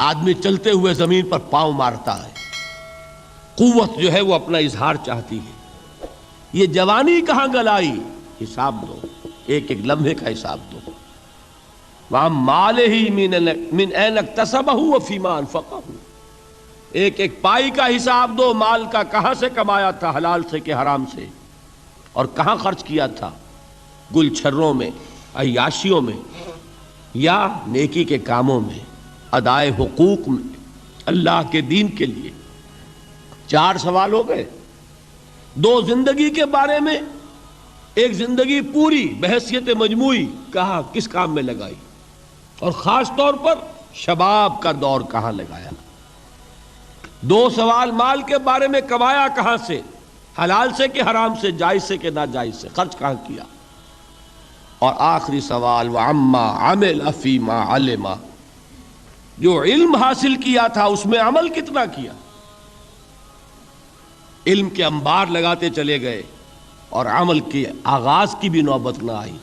آدمی چلتے ہوئے زمین پر پاؤں مارتا ہے، قوت جو ہے وہ اپنا اظہار چاہتی ہے۔ یہ جوانی کہاں گلائی، حساب دو، ایک ایک لمحے کا حساب دو۔ وَعَن مَالِهِ مِنْ أَيْنَ اكْتَسَبَهُ وَفِيمَا أَنْفَقَهُ، ایک ایک پائی کا حساب دو، مال کا کہاں سے کمایا تھا، حلال سے کہ حرام سے، اور کہاں خرچ کیا تھا، گل چھروں میں، عیاشیوں میں، یا نیکی کے کاموں میں، ادائے حقوق میں، اللہ کے دین کے لیے۔ 4 سوال ہو گئے، 2 زندگی کے بارے میں، ایک زندگی پوری بحیثیت مجموعی کہاں کس کام میں لگائی، اور خاص طور پر شباب کا دور کہاں لگایا۔ 2 سوال مال کے بارے میں، کمایا کہاں سے، حلال سے کہ حرام سے، جائز سے کہ ناجائز سے، خرچ کہاں کیا۔ اور آخری سوال وَعَمَّا عَمِلَ فِيمَا عَلِمَ، جو علم حاصل کیا تھا اس میں عمل کتنا کیا۔ علم کے انبار لگاتے چلے گئے اور عمل کے آغاز کی بھی نوبت نہ آئی۔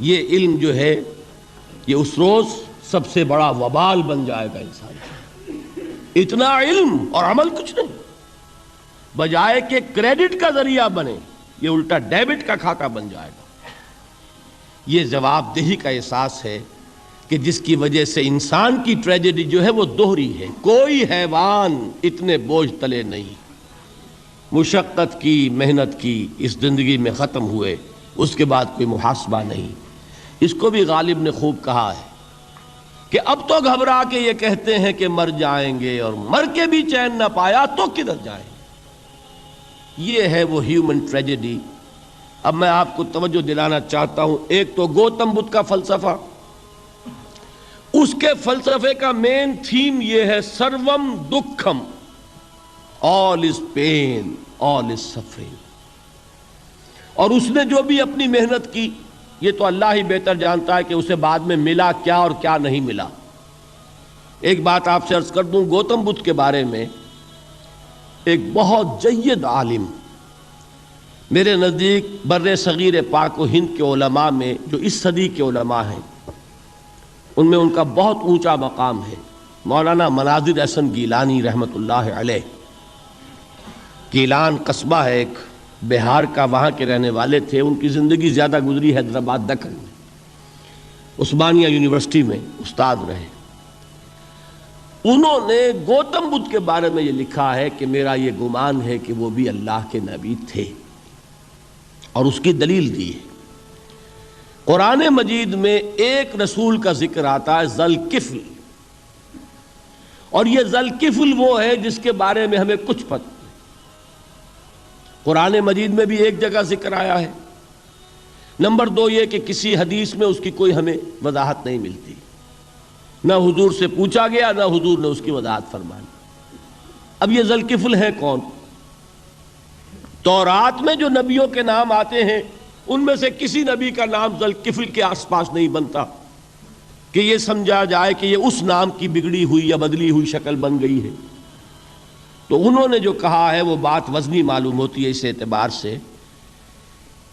یہ علم جو ہے یہ اس روز سب سے بڑا وبال بن جائے گا انسان۔ اتنا علم اور عمل کچھ نہیں، بجائے کہ کریڈٹ کا ذریعہ بنے یہ الٹا ڈیبٹ کا کھاتا بن جائے گا۔ یہ جواب دہی کا احساس ہے کہ جس کی وجہ سے انسان کی ٹریجڈی جو ہے وہ دوہری ہے۔ کوئی حیوان اتنے بوجھ تلے نہیں، مشقت کی، محنت کی، اس زندگی میں ختم ہوئے، اس کے بعد کوئی محاسبہ نہیں۔ اس کو بھی غالب نے خوب کہا ہے کہ اب تو گھبرا کے یہ کہتے ہیں کہ مر جائیں گے، اور مر کے بھی چین نہ پایا تو کدھر جائیں۔ یہ ہے وہ ہیومن ٹریجڈی۔ اب میں آپ کو توجہ دلانا چاہتا ہوں، ایک تو گوتم بدھ کا فلسفہ، اس کے فلسفے کا مین تھیم یہ ہے سروم دکھم، all is pain, all is suffering۔ اور اس نے جو بھی اپنی محنت کی، یہ تو اللہ ہی بہتر جانتا ہے کہ اسے بعد میں ملا کیا اور کیا نہیں ملا۔ ایک بات آپ سے عرض کر دوں، گوتم بدھ کے بارے میں ایک بہت جید عالم، میرے نزدیک بر صغیر پاک و ہند کے علماء میں جو اس صدی کے علماء ہیں ان میں ان کا بہت اونچا مقام ہے، مولانا مناظر احسن گیلانی رحمۃ اللہ علیہ۔ گیلان قصبہ ہے ایک بہار کا، وہاں کے رہنے والے تھے، ان کی زندگی زیادہ گزری حیدرآباد دکن میں، عثمانیہ یونیورسٹی میں استاد رہے۔ انہوں نے گوتم بدھ کے بارے میں یہ لکھا ہے کہ میرا یہ گمان ہے کہ وہ بھی اللہ کے نبی تھے، اور اس کی دلیل دی ہے۔ قرآن مجید میں ایک رسول کا ذکر آتا ہے، ذوالکفل، اور یہ ذوالکفل وہ ہے جس کے بارے میں ہمیں کچھ پتہ نہیں۔ قرآن مجید میں بھی ایک جگہ ذکر آیا ہے۔ نمبر 2 یہ کہ کسی حدیث میں اس کی کوئی ہمیں وضاحت نہیں ملتی، نہ حضور سے پوچھا گیا، نہ حضور نے اس کی وضاحت فرمائی۔ اب یہ ذوالکفل ہے کون؟ تورات میں جو نبیوں کے نام آتے ہیں ان میں سے کسی نبی کا نام ذوالکفل کے آس پاس نہیں بنتا کہ یہ سمجھا جائے کہ یہ اس نام کی بگڑی ہوئی یا بدلی ہوئی شکل بن گئی ہے۔ تو انہوں نے جو کہا ہے وہ بات وزنی معلوم ہوتی ہے اس اعتبار سے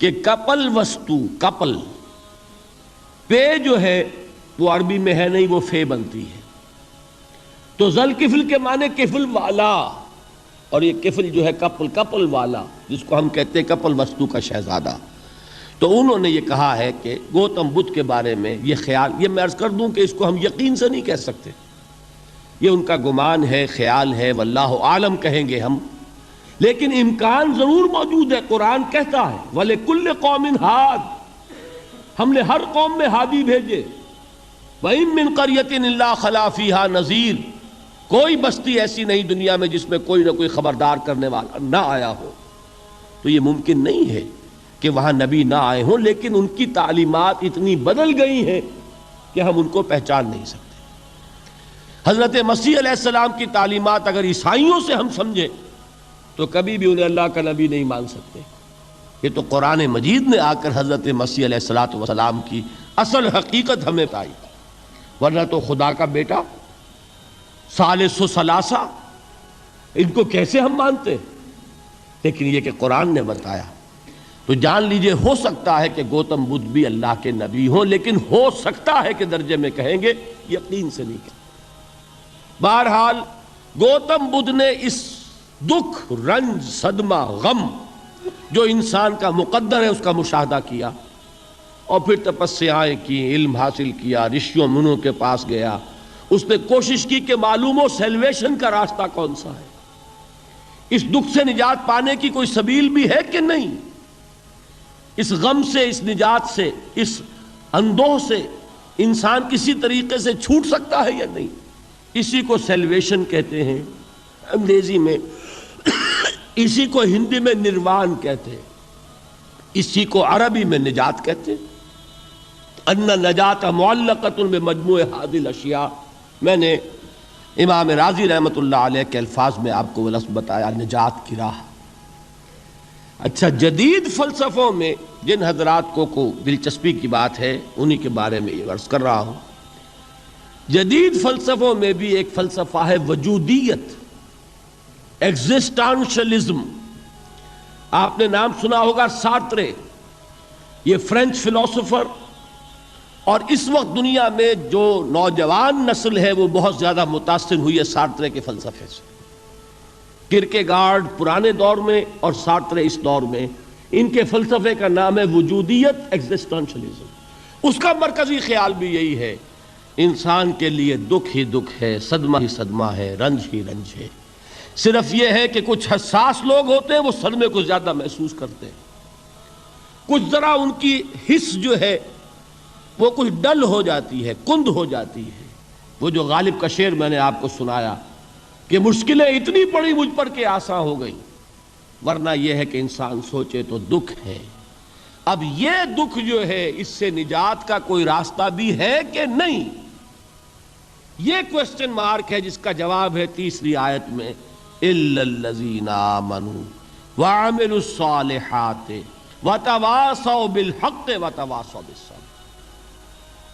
کہ کپل وستو، کپل پے جو ہے وہ عربی میں ہے نہیں، وہ فے بنتی ہے۔ تو ذوالکفل کے معنی کفل والا، اور یہ کفل جو ہے کپل، کپل والا، جس کو ہم کہتے ہیں کپل وستو کا شہزادہ۔ تو انہوں نے یہ کہا ہے کہ گوتم بدھ کے بارے میں یہ خیال، یہ میں عرض کر دوں کہ اس کو ہم یقین سے نہیں کہہ سکتے، یہ ان کا گمان ہے، خیال ہے، واللہ عالم کہیں گے ہم، لیکن امکان ضرور موجود ہے۔ قرآن کہتا ہے وَلِكُلِّ قَوْمٍ ہاد، ہم نے ہر قوم میں ہادی بھیجے، وَإِن مِّن قَرْيَةٍ إِلَّا خَلَا فِيهَا نَذِيرٌ، کوئی بستی ایسی نہیں دنیا میں جس میں کوئی نہ کوئی خبردار کرنے والا نہ آیا ہو۔ تو یہ ممکن نہیں ہے کہ وہاں نبی نہ آئے ہوں، لیکن ان کی تعلیمات اتنی بدل گئی ہیں کہ ہم ان کو پہچان نہیں سکتے۔ حضرت مسیح علیہ السلام کی تعلیمات اگر عیسائیوں سے ہم سمجھیں تو کبھی بھی انہیں اللہ کا نبی نہیں مان سکتے۔ یہ تو قرآن مجید نے آ کر حضرت مسیح علیہ السلام کی اصل حقیقت ہمیں بتائی، ورنہ تو خدا کا بیٹا، ثالث و ثلاثہ، ان کو کیسے ہم مانتے؟ لیکن یہ کہ قرآن نے بتایا۔ تو جان لیجئے ہو سکتا ہے کہ گوتم بدھ بھی اللہ کے نبی ہوں، لیکن ہو سکتا ہے کہ درجے میں کہیں گے، یقین سے نہیں کہتے۔ بہرحال گوتم بدھ نے اس دکھ، رنج، صدمہ، غم جو انسان کا مقدر ہے اس کا مشاہدہ کیا، اور پھر تپسیائیں کی، علم حاصل کیا، رشیوں منوں کے پاس گیا، اس نے کوشش کی کہ معلوم ہو سیلویشن کا راستہ کون سا ہے، اس دکھ سے نجات پانے کی کوئی سبیل بھی ہے کہ نہیں، اس غم سے، اس نجات سے، اس اندوہ سے انسان کسی طریقے سے چھوٹ سکتا ہے یا نہیں۔ اسی کو سیلویشن کہتے ہیں انگریزی میں، اسی کو ہندی میں نروان کہتے ہیں، اسی کو عربی میں نجات کہتے ہیں۔ ان نجات معلقۃ بمجموع هذه الاشیاء، میں نے امام رازی رحمۃ اللہ علیہ کے الفاظ میں آپ کو وہ لفظ بتایا، نجات کی راہ۔ اچھا، جدید فلسفوں میں جن حضرات کو دلچسپی کی بات ہے انہی کے بارے میں یہ عرض کر رہا ہوں۔ جدید فلسفوں میں بھی ایک فلسفہ ہے وجودیت، ایگزسٹانشلزم۔ آپ نے نام سنا ہوگا سارترے، یہ فرینچ فلسفر، اور اس وقت دنیا میں جو نوجوان نسل ہے وہ بہت زیادہ متاثر ہوئی ہے سارترے کے فلسفے سے۔ کرکیگارڈ پرانے دور میں اور سارترے اس دور میں، ان کے فلسفے کا نام ہے وجودیت، ایگزسٹانشلزم۔ اس کا مرکزی خیال بھی یہی ہے، انسان کے لیے دکھ ہی دکھ ہے، صدمہ ہی صدمہ ہے، رنج ہی رنج ہے۔ صرف یہ ہے کہ کچھ حساس لوگ ہوتے ہیں وہ صدمے کو زیادہ محسوس کرتے ہیں، کچھ ذرا ان کی حس جو ہے وہ کچھ ڈل ہو جاتی ہے، کند ہو جاتی ہے۔ وہ جو غالب کا شعر میں نے آپ کو سنایا کہ مشکلیں اتنی پڑی مجھ پر کہ آساں ہو گئی، ورنہ یہ ہے کہ انسان سوچے تو دکھ ہے۔ اب یہ دکھ جو ہے اس سے نجات کا کوئی راستہ بھی ہے کہ نہیں، یہ کوسچن مارک ہے، جس کا جواب ہے تیسری آیت میں اِلَّا الَّذِينَ آمَنُوا وَعَمِلُوا الصَّالِحَاتِ وَتَوَاصَوْا بِالْحَقِّ وَتَوَاصَوْا بِالصَّبْرِ۔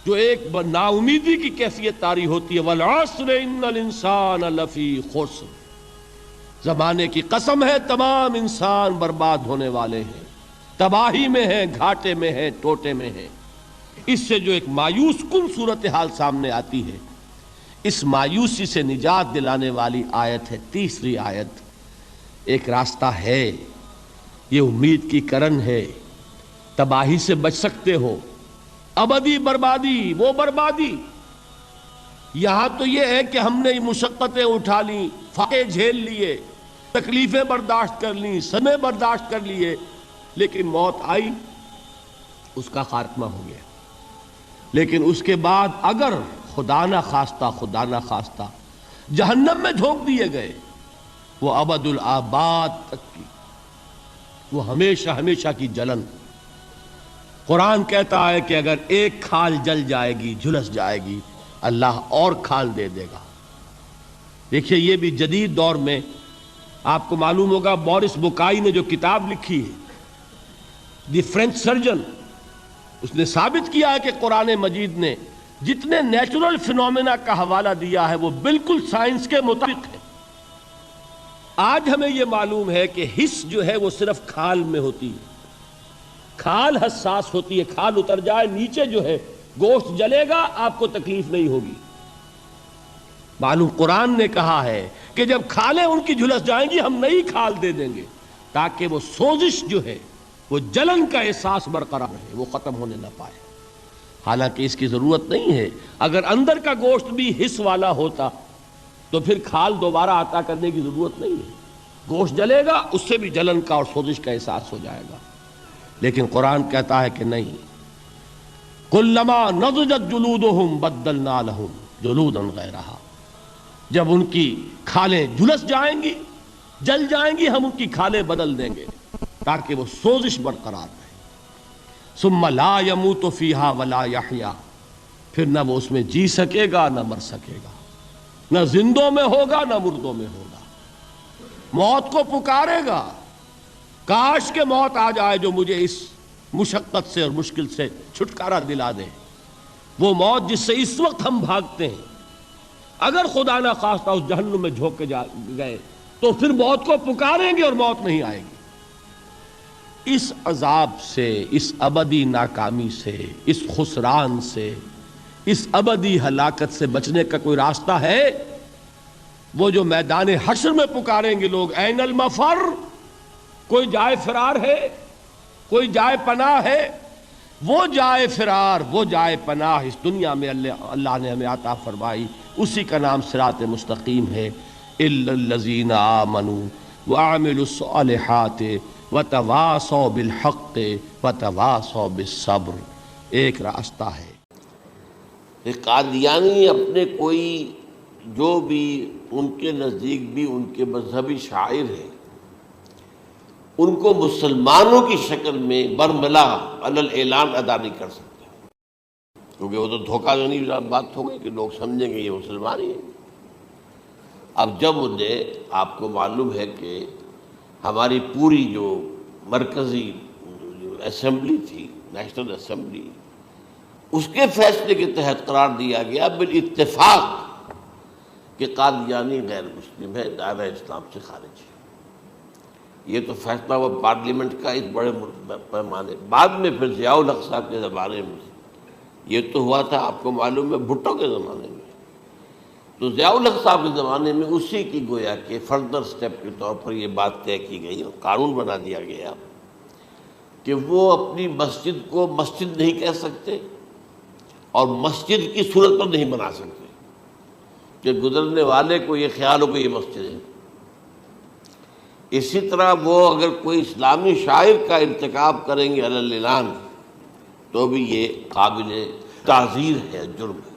جو ایک نا امیدی کی کیفیت طاری ہوتی ہے، وَالْعَصْرِ إِنَّ الْإِنسَانَ لَفِي خُسْرٍ، زمانے کی قسم ہے تمام انسان برباد ہونے والے ہیں، تباہی میں ہیں، گھاٹے میں ہیں، ٹوٹے میں ہیں۔ اس سے جو ایک مایوس کن صورتحال سامنے آتی ہے، اس مایوسی سے نجات دلانے والی آیت ہے تیسری آیت۔ ایک راستہ ہے، یہ امید کی کرن ہے، تباہی سے بچ سکتے ہو، ابدی بربادی وہ بربادی۔ یہاں تو یہ ہے کہ ہم نے مشقتیں اٹھا لیں، فاقے جھیل لیے، تکلیفیں برداشت کر لیں، صدمے برداشت کر لیے، لیکن موت آئی، اس کا خاتمہ ہو گیا۔ لیکن اس کے بعد اگر خدا نہ خواستہ جہنم میں جھونک دیے گئے، وہ ابد الآباد تک کی، وہ ہمیشہ ہمیشہ کی جلن۔ قرآن کہتا ہے کہ اگر ایک کھال جل جائے گی، جھلس جائے گی، اللہ اور کھال دے دے گا۔ دیکھیے، یہ بھی جدید دور میں آپ کو معلوم ہوگا، بورس بوکائی نے جو کتاب لکھی ہے، دی فرینچ سرجن، اس نے ثابت کیا ہے کہ قرآن مجید نے جتنے نیچرل فینومینا کا حوالہ دیا ہے وہ بالکل سائنس کے مطابق ہے۔ آج ہمیں یہ معلوم ہے کہ حس جو ہے وہ صرف کھال میں ہوتی ہے، کھال حساس ہوتی ہے، کھال اتر جائے نیچے جو ہے گوشت جلے گا، آپ کو تکلیف نہیں ہوگی۔ معلوم قرآن نے کہا ہے کہ جب کھالیں ان کی جھلس جائیں گی ہم نئی کھال دے دیں گے، تاکہ وہ سوزش جو ہے، وہ جلن کا احساس برقرار رہے، وہ ختم ہونے نہ پائے۔ حالانکہ اس کی ضرورت نہیں ہے، اگر اندر کا گوشت بھی حس والا ہوتا تو پھر کھال دوبارہ عطا کرنے کی ضرورت نہیں ہے، گوشت جلے گا، اس سے بھی جلن کا اور سوزش کا احساس ہو جائے گا۔ لیکن قرآن کہتا ہے کہ نہیں، کلما نضجت جلودہم بدلنا لہم جلودا غیرہا، جب ان کی کھالیں جھلس جائیں گی، جل جائیں گی، ہم ان کی کھالیں بدل دیں گے تاکہ وہ سوزش برقرار رہے۔ ثم لا يموت فيها ولا يحيا، پھر نہ وہ اس میں جی سکے گا نہ مر سکے گا، نہ زندوں میں ہوگا نہ مردوں میں ہوگا۔ موت کو پکارے گا، کاش کہ موت آ جائے جو مجھے اس مشقت سے اور مشکل سے چھٹکارا دلا دے۔ وہ موت جس سے اس وقت ہم بھاگتے ہیں، اگر خدا نہ خواستہ اس جہنم میں جھونک کے گئے تو پھر موت کو پکاریں گے اور موت نہیں آئے گی۔ اس عذاب سے، اس ابدی ناکامی سے، اس خسران سے، اس ابدی ہلاکت سے بچنے کا کوئی راستہ ہے؟ وہ جو میدان حشر میں پکاریں گے لوگ، این المفر، کوئی جائے فرار ہے، کوئی جائے پناہ ہے، وہ جائے فرار، وہ جائے پناہ اس دنیا میں اللہ نے ہمیں عطا فرمائی، اسی کا نام صراط مستقیم ہے۔ الا الذین آمنوا وعملوا الصالحات وتواصوا بالحق وتواصوا بالصبر، ایک راستہ ہے۔ قادیانی اپنے کوئی جو بھی ان کے نزدیک بھی ان کے مذہبی شاعر ہیں، ان کو مسلمانوں کی شکل میں برملا علی الاعلان ادا نہیں کر سکتے، کیونکہ وہ تو دھوکہ دونی بات ہو گئی کہ لوگ سمجھیں گے یہ مسلمان ہی ہے۔ اب جب انہیں، آپ کو معلوم ہے کہ ہماری پوری جو مرکزی اسمبلی تھی، نیشنل اسمبلی، اس کے فیصلے کے تحت قرار دیا گیا بالاتفاق کہ قادیانی غیر مسلم ہے، دائرہ اسلام سے خارج ہے۔ یہ تو فیصلہ ہوا پارلیمنٹ کا اس بڑے پیمانے، بعد میں پھر ضیاء الحق صاحب کے زمانے میں، یہ تو ہوا تھا آپ کو معلوم ہے بھٹو کے زمانے میں، تو ضیاء الحق صاحب کے زمانے میں اسی کی گویا کہ فردر سٹیپ کے طور پر یہ بات طے کی گئی اور قانون بنا دیا گیا کہ وہ اپنی مسجد کو مسجد نہیں کہہ سکتے اور مسجد کی صورت پر نہیں بنا سکتے کہ گزرنے والے کو یہ خیال ہو کہ یہ مسجد ہے۔ اسی طرح وہ اگر کوئی اسلامی شاعر کا ارتکاب کریں گے علی الاعلان تو بھی یہ قابل تعزیر ہے، جرم ہے۔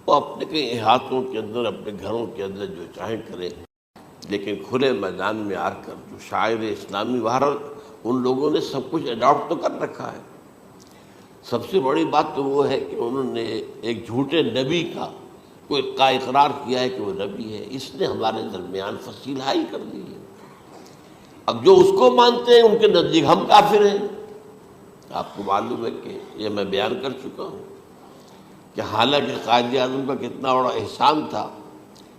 وہ اپنے کئی احاطوں کے اندر، اپنے گھروں کے اندر جو چاہیں کریں، لیکن کھلے میدان میں آ کر جو شاعر اسلامی باہر، ان لوگوں نے سب کچھ اڈاپٹ تو کر رکھا ہے۔ سب سے بڑی بات تو وہ ہے کہ انہوں نے ایک جھوٹے نبی کا اقرار کیا ہے کہ وہ نبی ہے، اس نے ہمارے درمیان فصیل حائی کر دی ہے۔ اب جو اس کو مانتے ہیں ان کے نزدیک ہم کافر ہیں۔ آپ کو معلوم ہے کہ یہ میں بیان کر چکا ہوں کہ حالانکہ قائد اعظم کا کتنا بڑا احسان تھا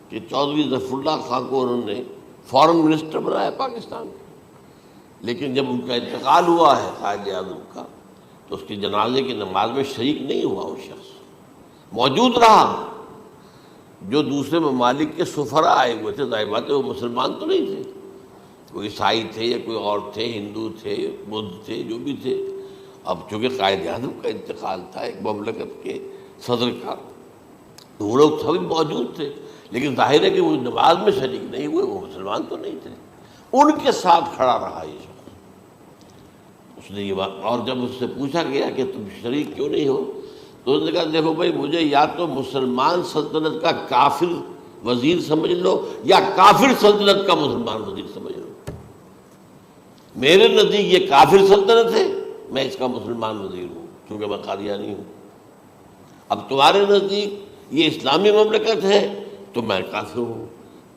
کہ چودھری ظفر اللہ خان کو انہوں نے فارن منسٹر بنایا پاکستان کا، لیکن جب ان کا انتقال ہوا ہے قائد اعظم کا تو اس کے جنازے کی نماز میں شریک نہیں ہوا، وہ شخص موجود رہا۔ جو دوسرے ممالک کے سفراء آئے ہوئے تھے، ظاہر بات ہے وہ مسلمان تو نہیں تھے، کوئی عیسائی تھے یا کوئی اور تھے، ہندو تھے، بدھ تھے، جو بھی تھے۔ اب چونکہ قائد اعظم کا انتقال تھا ایک مملکت کے صدر کا، تو وہ لوگ سبھی موجود تھے، لیکن ظاہر ہے کہ وہ نماز میں شریک نہیں ہوئے، وہ مسلمان تو نہیں تھے۔ ان کے ساتھ کھڑا رہا یہ شخص۔ اس نے یہ بات، اور جب اس سے پوچھا گیا کہ تم شریک کیوں نہیں ہو، تو اس نے کہا دیکھو بھائی، مجھے یا تو مسلمان سلطنت کا کافر وزیر سمجھ لو یا کافر سلطنت کا مسلمان وزیر سمجھ لو۔ میرے نزدیک یہ کافر سلطنت ہے، میں اس کا مسلمان وزیر ہوں کیونکہ میں قادیانی ہوں۔ اب تمہارے نزدیک یہ اسلامی مملکت ہے تو میں کافر ہوں،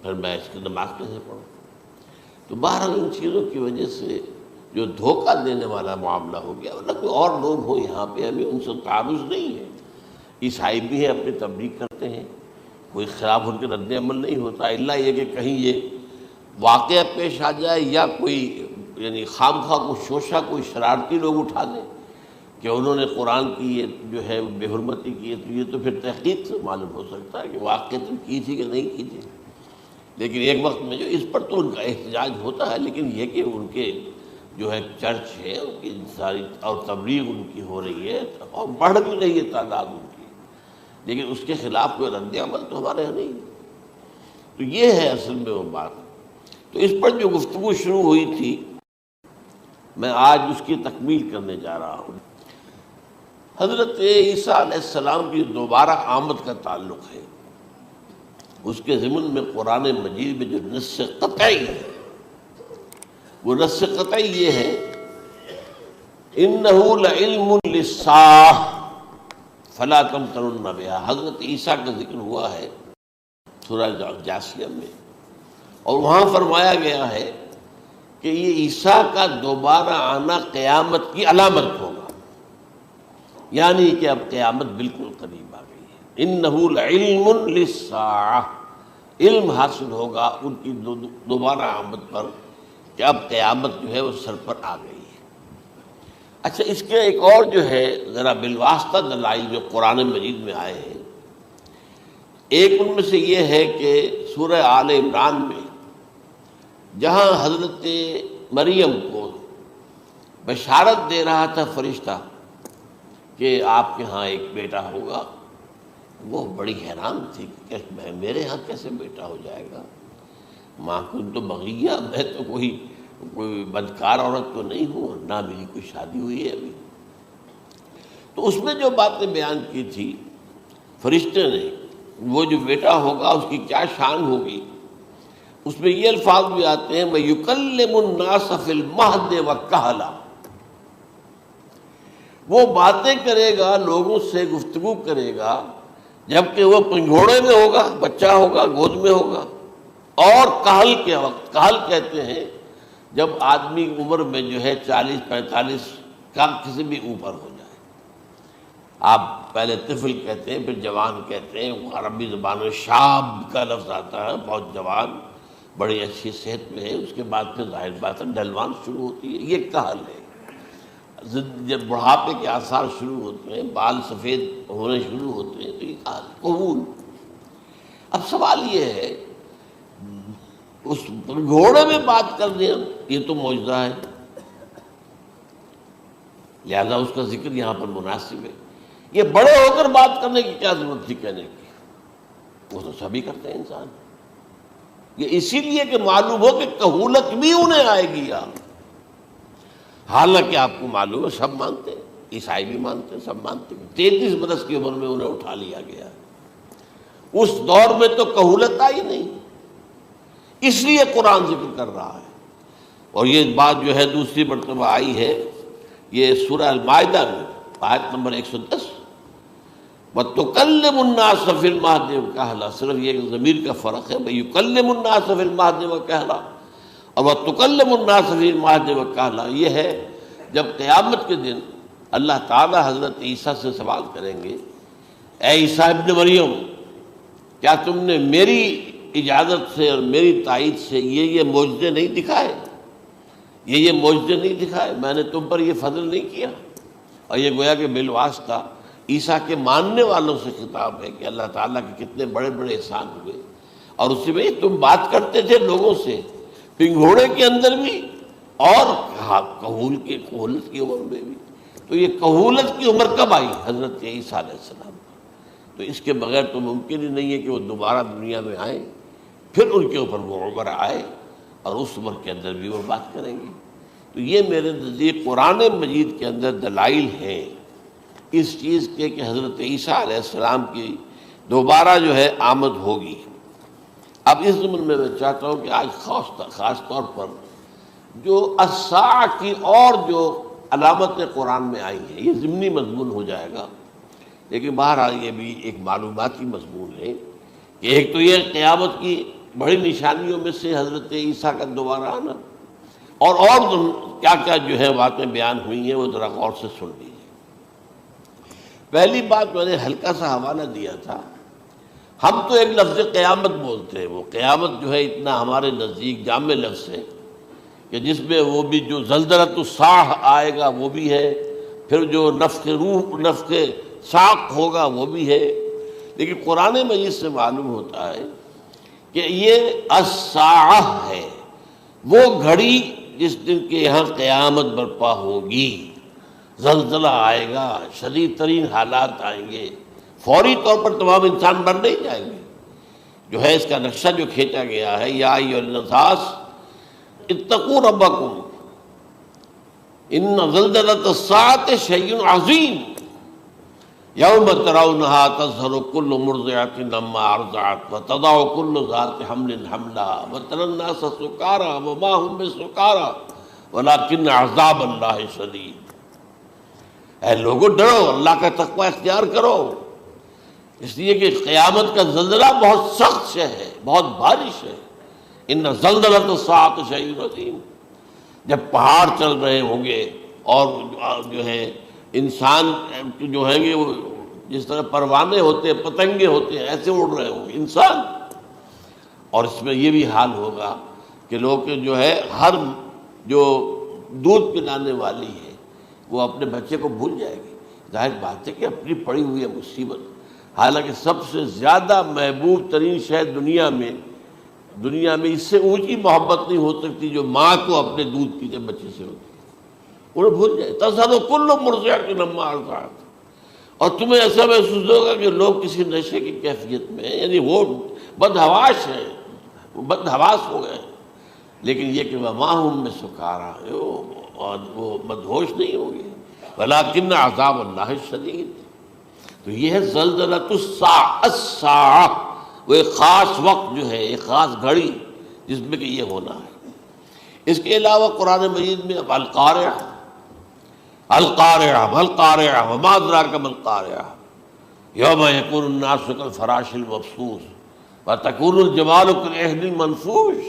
پھر میں اس کی نماز کیسے پڑھوں؟ تو بہرحال ان چیزوں کی وجہ سے جو دھوکہ دینے والا معاملہ ہو گیا، ورنہ کوئی اور لوگ ہوں یہاں پہ، ہمیں ان سے تعارض نہیں ہے۔ عیسائی بھی ہیں، اپنی تبلیغ کرتے ہیں، کوئی خلاف ان کے رد عمل نہیں ہوتا، الا یہ کہ کہیں یہ واقعہ پیش آ جائے یا کوئی یعنی خام خواہ کو شوشہ کوئی شرارتی لوگ اٹھا دیں کہ انہوں نے قرآن کی یہ جو ہے بے حرمتی کی ہے، تو یہ تو پھر تحقیق سے معلوم ہو سکتا ہے کہ واقعتاً کی تھی کہ نہیں کی تھی۔ لیکن ایک وقت میں جو اس پر تو ان کا احتجاج ہوتا ہے، لیکن یہ کہ ان کے جو ہے چرچ ہے ان کی ساری اور تبلیغ ان کی ہو رہی ہے اور بڑھ بھی رہی ہے تعداد ان کی، لیکن اس کے خلاف کوئی رد عمل تو ہمارے یہاں نہیں۔ تو یہ ہے اصل میں وہ بات۔ تو اس پر جو گفتگو شروع ہوئی تھی، میں آج اس کی تکمیل کرنے جا رہا ہوں۔ حضرت عیسیٰ علیہ السلام کی دوبارہ آمد کا تعلق ہے، اس کے ضمن میں قرآن مجید میں جو نص قطعی ہے، وہ نص قطعی یہ ہے اِنَّهُ لَعِلْمٌ لِلسَّاعَةِ فَلَا تَمْتَرُنَّ بِهَا۔ حضرت عیسیٰ کا ذکر ہوا ہے سورہ جاسیہ میں، اور وہاں فرمایا گیا ہے کہ یہ عیسیٰ کا دوبارہ آنا قیامت کی علامت ہوگا، یعنی کہ اب قیامت بالکل قریب آ گئی ہے۔ اِنَّهُ لَعِلْمٌ لِلسَّاعَةِ، علم حاصل ہوگا ان کی دوبارہ آمد پر کہ اب قیامت جو ہے وہ سر پر آ گئی ہے۔ اچھا، اس کے ایک اور جو ہے ذرا بالواسطہ دلائل جو قرآن مجید میں آئے ہیں، ایک ان میں سے یہ ہے کہ سورہ آل عمران میں جہاں حضرت مریم کو بشارت دے رہا تھا فرشتہ کہ آپ کے ہاں ایک بیٹا ہوگا، وہ بڑی حیران تھی کہ میرے ہاں کیسے بیٹا ہو جائے گا، ماں کن تو بغیہ، میں تو کوئی بدکار عورت تو نہیں ہوں، نہ میری کوئی شادی ہوئی ہے ابھی۔ تو اس میں جو باتیں بیان کی تھی فرشتے نے، وہ جو بیٹا ہوگا اس کی کیا شان ہوگی، اس میں یہ الفاظ بھی آتے ہیں وَيُكَلِّمُ النَّاسَ فِي الْمَهْدِ وَالْكَهْلَةِ، وہ باتیں کرے گا، لوگوں سے گفتگو کرے گا جبکہ وہ پنگھوڑے میں ہوگا، بچہ ہوگا، گود میں ہوگا، اور کہل کے وقت، کہل کہتے ہیں جب آدمی عمر میں جو ہے 40-45 کا کسی بھی اوپر ہو جائے، آپ پہلے طفل کہتے ہیں، پھر جوان کہتے ہیں، عربی زبان میں شاب کا لفظ آتا ہے، بہت جوان، بڑی اچھی صحت میں ہے، اس کے بعد پھر ظاہر بات ہے ڈھلوان شروع ہوتی ہے، یہ کہل ہے۔ جب بڑھاپے کے آثار شروع ہوتے ہیں، بال سفید ہونے شروع ہوتے ہیں، تو یہ کہل، قبول۔ اب سوال یہ ہے اس گھوڑے میں بات کر دیں، یہ تو معجزہ ہے، لہذا اس کا ذکر یہاں پر مناسب ہے۔ یہ بڑے ہو کر بات کرنے کی کیا ضرورت تھی کہنے کی، وہ تو سبھی کرتے ہیں انسان، یہ اسی لیے کہ معلوم ہو کہ کہولت بھی انہیں آئے گی یار، حالانکہ آپ کو معلوم ہے سب مانتے ہیں، عیسائی بھی مانتے ہیں، سب مانتے ہیں، 33 برس کی عمر میں انہیں اٹھا لیا گیا، اس دور میں تو کہولت آئی نہیں، اس لیے قرآن ذکر کر رہا ہے۔ اور یہ بات جو ہے دوسری مرتبہ آئی ہے یہ سورہ المائدہ میں آیت نمبر 110، وَتُكَلِّمُ النَّاسَ فِي الْمَهْدِ وَكَهْلًا، صرف یہ ضمیر کا فرق ہے، وَيُكَلِّمُ النَّاسَ فِي الْمَهْدِ وَكَهْلًا، اور وَتُكَلِّمُ النَّاسَ فِي الْمَهْدِ وَكَهْلًا یہ ہے جب قیامت کے دن اللہ تعالی حضرت عیسیٰ سے سوال کریں گے، اے عیسیٰ ابن مریم، کیا تم نے میری اجازت سے اور میری تائید سے یہ معجزے نہیں دکھائے، یہ معجزے نہیں دکھائے، میں نے تم پر یہ فضل نہیں کیا؟ اور یہ گویا کہ بالواسطہ عیسیٰ کے ماننے والوں سے خطاب ہے کہ اللہ تعالیٰ کے کتنے بڑے بڑے احسان ہوئے، اور اسی میں تم بات کرتے تھے لوگوں سے پنگھوڑے کے اندر بھی اور کہولت کی عمر میں بھی، تو یہ کہولت کی عمر کب آئی؟ حضرت عیسیٰ علیہ السلام، تو اس کے بغیر تو ممکن ہی نہیں ہے کہ وہ دوبارہ دنیا میں آئیں، پھر ان کے اوپر وہ عمر آئے اور اس عمر کے اندر بھی وہ بات کریں گے۔ تو یہ میرے نزدیک قرآن مجید کے اندر دلائل ہیں اس چیز کے کہ حضرت عیسیٰ علیہ السلام کی دوبارہ جو ہے آمد ہوگی۔ اب اس ضمن میں چاہتا ہوں کہ آج خاص طور پر جو الساعہ کی اور جو علامتیں قرآن میں آئی ہیں، یہ ضمنی مضمون ہو جائے گا، لیکن بہرحال یہ بھی ایک معلوماتی مضمون ہے کہ ایک تو یہ قیامت کی بڑی نشانیوں میں سے حضرت عیسیٰ کا دوبارہ آنا، اور کیا کیا جو ہے باتیں بیان ہوئی ہیں وہ ذرا غور سے سن لیجیے۔ پہلی بات میں نے ہلکا سا حوالہ دیا تھا، ہم تو ایک لفظ قیامت بولتے ہیں، وہ قیامت جو ہے اتنا ہمارے نزدیک جامع لفظ ہے کہ جس میں وہ بھی جو زلزلۃ الصاع آئے گا وہ بھی ہے، پھر جو نفخ روح نفخ ساق ہوگا وہ بھی ہے، لیکن قرآن مجید سے معلوم ہوتا ہے کہ یہ الساعہ ہے، وہ گھڑی جس دن کے یہاں قیامت برپا ہوگی، زلزلہ آئے گا، شدید ترین حالات آئیں گے، فوری طور پر تمام انسان مر نہیں جائیں گے۔ جو ہے اس کا نقشہ جو کھینچا گیا ہے، یا ایھا الناس اتقوا ربکم ان زلزلۃ الساعۃ شیء عظیم یوم ترونها تذہل کل مرضعۃ عما ارضعت وتضع کل ذات حمل حملها وتری الناس سکارى وما هم بسکارى ولکن عذاب اللہ شدید۔ اے لوگوں ڈرو، اللہ کا تقوی اختیار کرو، اس لیے کہ قیامت کا زلزلہ بہت سخت شے ہے، بہت بھاری شے ہے۔ ان زلزلۃ الساعۃ شیء عظیم، جب پہاڑ چل رہے ہوں گے اور جو ہے انسان جو ہیں گے وہ جس طرح پروانے ہوتے ہیں، پتنگے ہوتے ہیں، ایسے اڑ رہے ہوں گے انسان، اور اس میں یہ بھی حال ہوگا کہ لوگ جو ہے ہر جو دودھ پلانے والی ہے وہ اپنے بچے کو بھول جائے گی۔ ظاہر بات ہے کہ اپنی پڑی ہوئی ہے مصیبت، حالانکہ سب سے زیادہ محبوب ترین شے دنیا میں اس سے اونچی محبت نہیں ہو سکتی جو ماں کو اپنے دودھ پیتے بچے سے ہوتی. انہیں بھول جائے تذہب کل مرضعۃ عما ارضعت. اور تمہیں ایسا محسوس ہوگا کہ لوگ کسی نشے کی کیفیت میں یعنی وہ بدحواش ہیں، بدحواس ہو گئے، لیکن یہ کہ وما هم بسکارى اور وہ مدہوش نہیں ہوں گے، ولکن عذاب اللہ شدید. تو یہ ہے زلزلۃ الساعہ، وہ ایک خاص وقت جو ہے، ایک خاص گھڑی جس میں کہ یہ ہونا ہے. اس کے علاوہ قرآن مجید میں اب القارعہ القارعہ وما ادراک ما القارعہ یوم یکون الناس کالفراش المبثوث وتکون الجبال کالعہن المنفوش.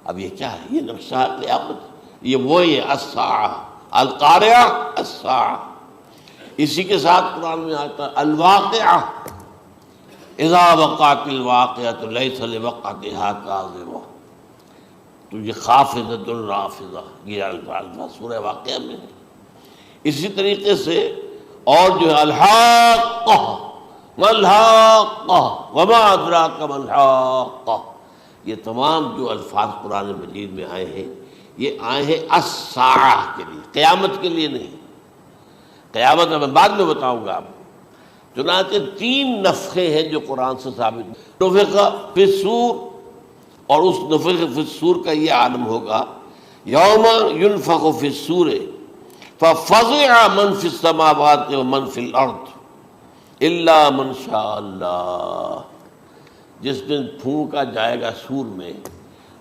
اب یہ کیا ہے؟ یہ نقشہ قیامت، یہ وہی ہے الساعہ، القارعہ الساعہ. اسی کے ساتھ قرآن میں آتا ہے الواقعہ اذا وقعت الواقعۃ لیس لوقعتها کاذبہ. تو یہ خافضۃ رافضہ، یہ الفاظ سورہ واقعہ میں ہے. اسی طریقے سے اور جو ہے الحاقہ ما الحاقہ وما ادراک ما الحاقہ، یہ تمام جو الفاظ قرآن مجید میں آئے ہیں یہ آئے ہیں الساعہ کے لیے، قیامت کے لیے نہیں. قیامت میں بعد میں بتاؤں گا آپ. چنانچہ 3 نفخے ہیں جو قرآن سے ثابت ہیں. نفخ فی الصور، اور اس نفخ فی الصور کا یہ عالم ہوگا یوم ینفخ فی الصور ففزع من فی السماوات ومن فی الارض الا من شاء اللہ. جس دن پھونکا جائے گا سور میں،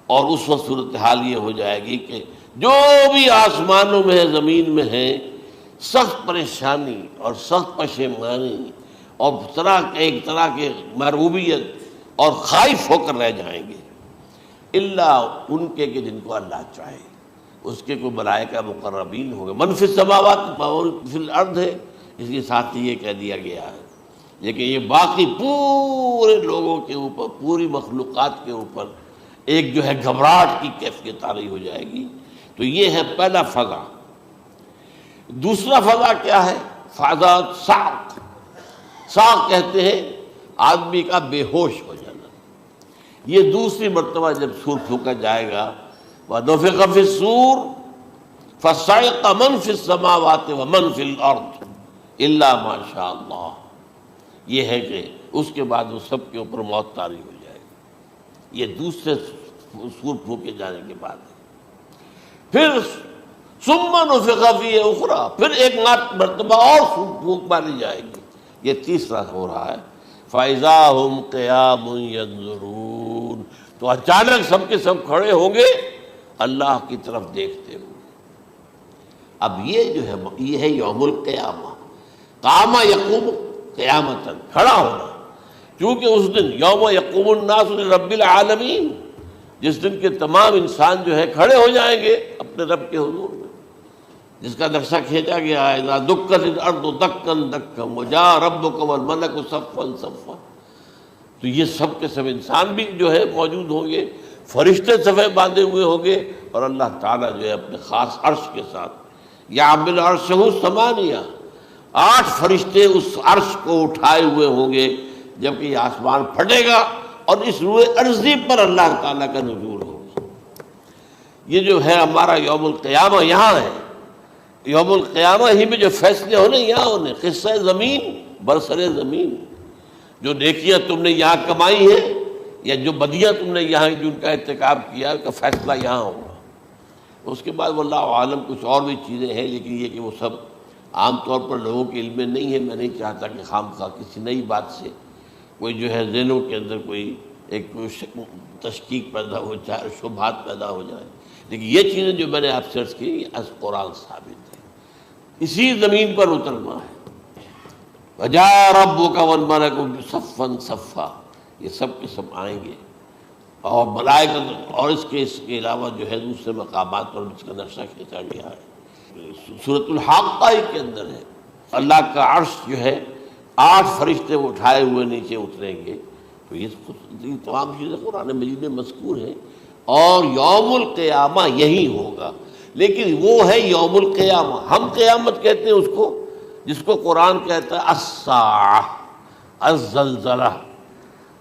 اور اس وقت صورتحال یہ ہو جائے گی کہ جو بھی آسمانوں میں ہے زمین میں ہے سخت پریشانی اور سخت پشیمانی اور ایک طرح کے مرعوبیت اور خائف ہو کر رہ جائیں گے، اللہ ان کے کہ جن کو اللہ چاہے. اس کے کوئی ملائکہ مقربین ہوں گے. من فی السماوات فی الارض ہے، اس کے ساتھ یہ کہہ دیا گیا ہے، لیکن یہ باقی پورے لوگوں کے اوپر، پوری مخلوقات کے اوپر ایک جو ہے گھبراہٹ کی کیفیت طاری ہو جائے گی. تو یہ ہے پہلا فضا. دوسرا فضا کیا ہے؟ فضا صعق. صعق کہتے ہیں آدمی کا بے ہوش ہو جانا. یہ دوسری مرتبہ جب سور پھونکا جائے گا وَنُفِخَ فِي الصُّورِ فَصَعِقَ مَن فِي السَّمَاوَاتِ وَمَن فِي الْأَرْضِ إِلَّا مَا شَاءَ اللَّهُ. یہ ہے کہ اس کے بعد وہ سب کے اوپر موت طاری ہو جائے گی. یہ دوسرے سور پھونکے جانے کے بعد ہے. پھر ثُمَّ نُفِخَ فِيهِ أُخْرَى، پھر ایک مرتبہ اور پھونک ماری جائے گی. یہ تیسرا ہو رہا ہے. فَإِذَا هُمْ قِيَامٌ يَنظُرُونَ. تو اچانک سب کے سب کھڑے ہوں گے اللہ کی طرف دیکھتے ہوئے. اب یہ جو ہے یہ ہے یوم القیامہ. قام یقوم قیامتاً، کھڑا ہونا. کیونکہ اس دن یوم یقوم الناس لرب العالمین، جس دن کے تمام انسان جو ہے کھڑے ہو جائیں گے اپنے رب کے حضور میں، جس کا نقشہ کھینچا گیا ہے اذا دکت الارض دکا دکا وجاء ربک والملک صفا صفا. تو یہ سب کے سب انسان بھی جو ہے موجود ہوں گے، فرشتے صفے باندھے ہوئے ہوں گے، اور اللہ تعالیٰ جو ہے اپنے خاص عرش کے ساتھ یحمل عرشہ ثمانیہ، 8 فرشتے اس عرش کو اٹھائے ہوئے ہوں گے جبکہ یہ آسمان پھٹے گا اور اس روئے ارضی پر اللہ تعالیٰ کا نزول ہوگا. یہ جو ہے ہمارا یوم القیامہ یہاں ہے. یوم القیامہ ہی میں جو فیصلے ہونے یہاں ہونے. قصہ زمین برسر زمین، جو نیکیاں تم نے یہاں کمائی ہیں یا جو بدیاں تم نے یہاں جن کا ارتکاب کیا کا فیصلہ یہاں ہوگا. اس کے بعد واللہ عالم کچھ اور بھی چیزیں ہیں، لیکن یہ کہ وہ سب عام طور پر لوگوں کے علم میں نہیں ہے. میں نہیں چاہتا کہ خام خواہ کسی نئی بات سے کوئی جو ہے ذہنوں کے اندر کوئی ایک تشکیک پیدا ہو جائے، شبہات پیدا ہو جائے. لیکن یہ چیزیں جو میں نے آپ سے عرض کی از قرآن ثابت ہے. اسی زمین پر اترنا ہے. وَجَاءَ رَبُّكَ وَالْمَلَكُ صَفًّا صَفًّا، یہ سب کے سب آئیں گے. اور ملائکہ، اور اس کے علاوہ جو ہے دوسرے مقامات پر اس کا نقشہ کھینچا گیا ہے. سورۃ الحاقہ کے اندر ہے اللہ کا عرش جو ہے 8 فرشتے اٹھائے ہوئے نیچے اتریں گے. تو یہ تمام چیزیں قرآن مجید میں مذکور ہیں. اور یوم القیامہ یہی ہوگا، لیکن وہ ہے یوم القیامہ. ہم قیامت کہتے ہیں اس کو جس کو قرآن کہتا ہے الساعہ. الزلزلہ،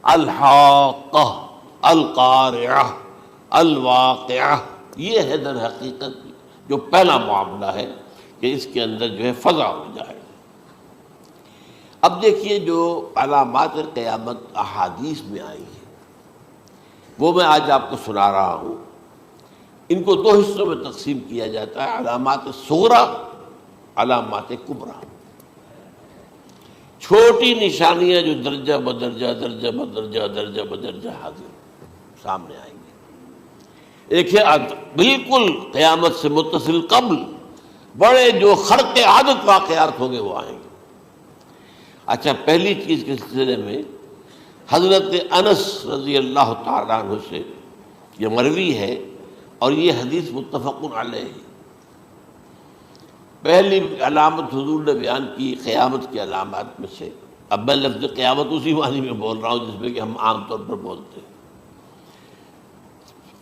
الحاقہ، القارعہ، الواقعہ، یہ ہے در حقیقت جو پہلا معاملہ ہے کہ اس کے اندر جو ہے فضا ہو جائے۔ اب دیکھیے جو علامات قیامت احادیث میں آئی ہیں وہ میں آج آپ کو سنا رہا ہوں۔ ان کو دو حصوں میں تقسیم کیا جاتا ہے، علامات صغریٰ، علامات کبریٰ۔ چھوٹی نشانیاں جو درجہ بدرجہ درجہ بدرجہ درجہ بدرجہ حاضر سامنے آئیں گے۔ ایک ہے بالکل قیامت سے متصل قبل بڑے جو خرق عادت واقعات ہوں گے وہ آئیں گے۔ اچھا، پہلی چیز کے سلسلے میں حضرت انس رضی اللہ تعالیٰ عنہ سے یہ مروی ہے اور یہ حدیث متفق علیہ ہے۔ پہلی علامت حضور نے بیان کی قیامت کی علامات میں سے، اب میں لفظ قیامت اسی معنی میں بول رہا ہوں جس میں کہ ہم عام طور پر بولتے ہیں۔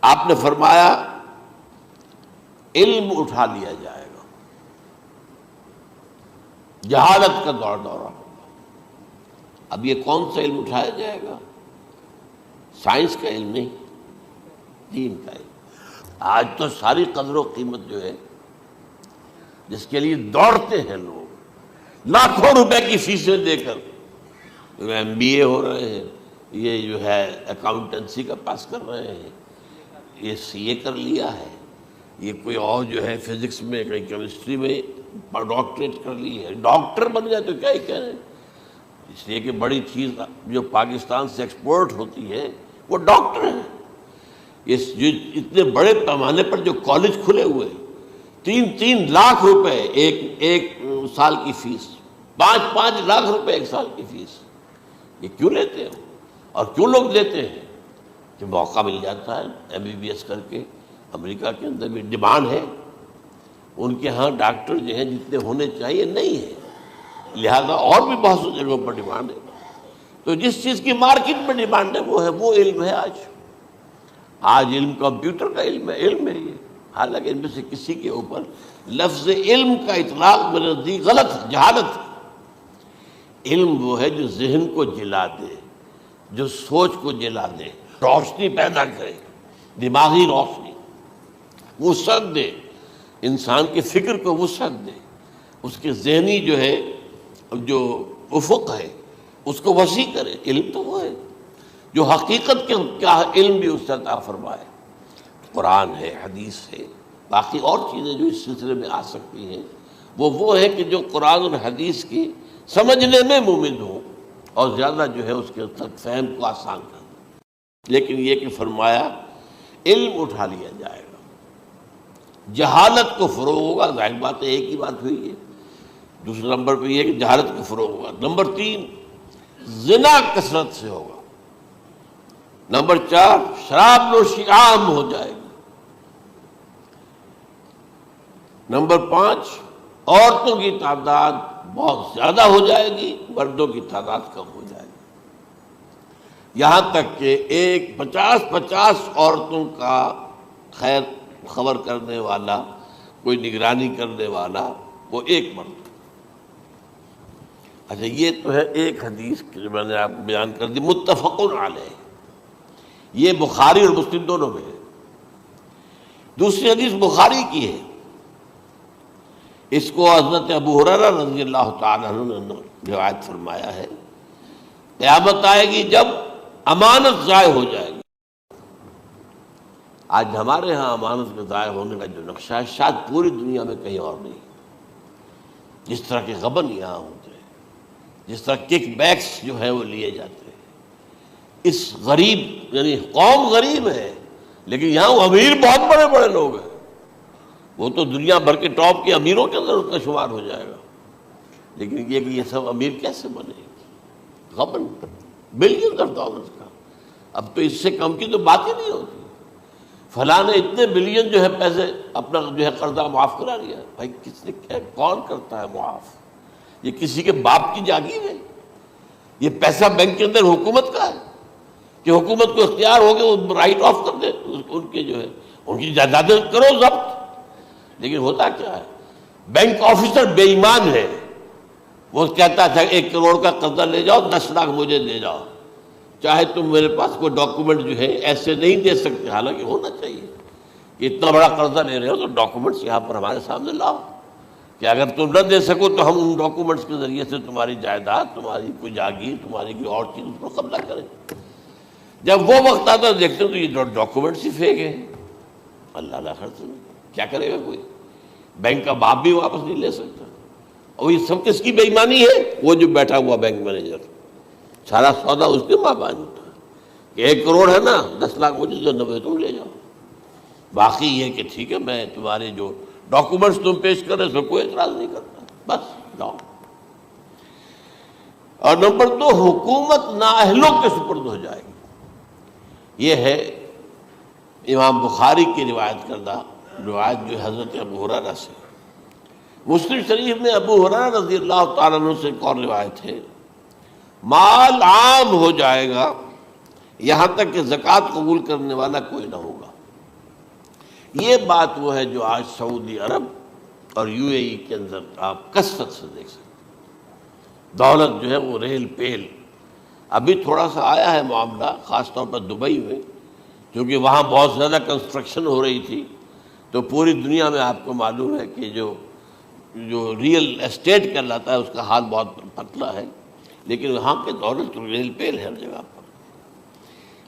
آپ نے فرمایا علم اٹھا لیا جائے گا، جہالت کا دور دورہ ہوگا۔ اب یہ کون سا علم اٹھایا جائے گا؟ سائنس کا علم نہیں، دین کا علم۔ آج تو ساری قدر و قیمت جو ہے جس کے لیے دوڑتے ہیں لوگ، لاکھوں روپے کی فیسیں دے کر، MBA ہو رہے ہیں، یہ جو ہے اکاؤنٹنسی کا پاس کر رہے ہیں، یہ CA کر لیا ہے، یہ کوئی اور جو ہے فزکس میں، کوئی کیمسٹری میں ڈاکٹریٹ کر لی ہے، ڈاکٹر بن گیا تو کیا ہی کہہ رہے ہیں۔ اس لیے کہ بڑی چیز جو پاکستان سے ایکسپورٹ ہوتی ہے وہ ڈاکٹر ہیں۔ اس جو اتنے بڑے پیمانے پر جو کالج کھلے ہوئے، 3 لاکھ روپے ایک سال کی فیس، 5 لاکھ روپے ایک سال کی فیس، یہ کیوں لیتے ہیں اور کیوں لوگ لیتے ہیں؟ کہ موقع مل جاتا ہے MBBS کر کے۔ امریکہ کے اندر بھی ڈیمانڈ ہے، ان کے ہاں ڈاکٹر جو ہیں جتنے ہونے چاہیے نہیں ہے، لہذا اور بھی بہت سی جگہوں پر ڈیمانڈ ہے۔ تو جس چیز کی مارکیٹ میں ڈیمانڈ ہے وہ علم ہے۔ آج علم کمپیوٹر کا علم ہے یہ، حالانکہ ان میں سے کسی کے اوپر لفظ علم کا اطلاق میرے نزدیک غلط ہے، جہالت ہے۔ علم وہ ہے جو ذہن کو جلا دے، جو سوچ کو جلا دے، روشنی پیدا کرے، دماغی روشنی، وسعت دے، انسان کے فکر کو وسعت دے، اس کے ذہنی جو ہے جو افق ہے اس کو وسیع کرے۔ علم تو وہ ہے جو حقیقت کے کیا علم بھی اس سے عطا فرمائے۔ قرآن ہے، حدیث ہے، باقی اور چیزیں جو اس سلسلے میں آ سکتی ہیں وہ ہے کہ جو قرآن اور حدیث کی سمجھنے میں مومن ہوں اور زیادہ جو ہے اس کے تک فہم کو آسان کر دیں۔ لیکن یہ کہ فرمایا علم اٹھا لیا جائے گا، جہالت کو فروغ ہوگا۔ ظاہر بات ہے ایک ہی بات ہوئی ہے۔ دوسرے نمبر پہ یہ کہ جہالت کو فروغ ہوگا۔ نمبر 3 زنا کثرت سے ہوگا۔ نمبر 4 شراب نوشی عام ہو جائے گی۔ نمبر 5 عورتوں کی تعداد بہت زیادہ ہو جائے گی، مردوں کی تعداد کم ہو جائے گی، یہاں تک کہ 50 عورتوں کا خیر خبر کرنے والا، کوئی نگرانی کرنے والا، وہ ایک مرد۔ اچھا، یہ تو ہے ایک حدیث جو میں نے آپ کو بیان کر دی، متفق علیہ، یہ بخاری اور مسلم دونوں میں ہے۔ دوسری حدیث بخاری کی ہے، اس کو حضرت ابو ہریرہ رضی اللہ تعالیٰ عنہ نے روایت فرمایا ہے، قیامت آئے گی جب امانت ضائع ہو جائے گی۔ آج ہمارے ہاں امانت کے ضائع ہونے کا جو نقشہ ہے شاید پوری دنیا میں کہیں اور نہیں۔ جس طرح کے غبن یہاں ہوتے ہیں، جس طرح کک بیکس جو ہے وہ لیے جاتے ہیں، اس غریب یعنی قوم غریب ہے لیکن یہاں وہ امیر بہت بڑے بڑے لوگ ہیں، وہ تو دنیا بھر کے ٹاپ کے امیروں کے اندر اس کا شمار ہو جائے گا۔ لیکن یہ کہ یہ سب امیر کیسے بنے؟ غبن بلین آف ڈالرز کا، اب تو اس سے کم کی تو بات ہی نہیں ہوتی۔ فلاں نے اتنے بلین جو ہے پیسے اپنا جو ہے قرضہ معاف کرا لیا۔ بھائی کس نے کیا، کون کرتا ہے معاف؟ یہ کسی کے باپ کی جاگیر ہے؟ یہ پیسہ بینک کے اندر حکومت کا ہے کہ حکومت کو اختیار ہو گیا وہ رائٹ آف کر دے ان کے جو ہے ان کی جائیدادیں کرو ضبط۔ لیکن ہوتا کیا ہے، بینک آفیسر بے ایمان ہے، وہ کہتا تھا 1 کروڑ کا قرضہ لے جاؤ، 10 لاکھ مجھے دے جاؤ، چاہے تم میرے پاس کوئی ڈاکومنٹ جو ہے ایسے نہیں دے سکتے، حالانکہ ہونا چاہیے کہ اتنا بڑا قرضہ لے رہے ہو تو ڈاکومنٹس یہاں پر ہمارے سامنے لاؤ، کہ اگر تم نہ دے سکو تو ہم ان ڈاکومنٹس کے ذریعے سے تمہاری جائیداد، تمہاری کوئی جاگیر، تمہاری کوئی اور چیز اس کو قبضہ کریں۔ جب وہ وقت آتا ہے دیکھتے ہیں تو یہ ڈاکومنٹس ہی فیک ہیں، اللہ خرچ کیا کرے گا کوئی؟ بینک کا باپ بھی واپس نہیں لے سکتا، اور یہ سب کس کی بے ایمانی ہے؟ وہ جو بیٹھا ہوا بینک مینیجر، سارا سودا اس کے ماں باپ ہوتا ہے کہ 1 کروڑ ہے نا، 10 لاکھ مجھے جو 90 تم لے جاؤ، باقی یہ کہ ٹھیک ہے میں تمہارے جو ڈاکومنٹس تم پیش کر رہے اس میں کوئی اعتراض نہیں کرتا، بس جاؤ۔ اور نمبر 2، حکومت نااہلوں کے سپرد ہو جائے گی۔ یہ ہے امام بخاری کی روایت کردہ روایت جو حضرت ابو ہریرہ سے۔ مسلم شریف میں ابو ہریرہ رضی اللہ تعالیٰ عنہ سے ایک اور روایت ہے، مال عام ہو جائے گا یہاں تک کہ زکوٰۃ قبول کرنے والا کوئی نہ ہوگا۔ یہ بات وہ ہے جو آج سعودی عرب اور UAE کے اندر آپ کثرت سے دیکھ سکتے ہیں۔ دولت جو ہے وہ ریل پیل، ابھی تھوڑا سا آیا ہے معاملہ خاص طور پر دبئی میں، کیونکہ وہاں بہت زیادہ کنسٹرکشن ہو رہی تھی، تو پوری دنیا میں آپ کو معلوم ہے کہ جو ریئل اسٹیٹ کہلاتا ہے اس کا حال بہت پتلا ہے، لیکن وہاں کے دولت ریل پیل ہے ہر جگہ پر۔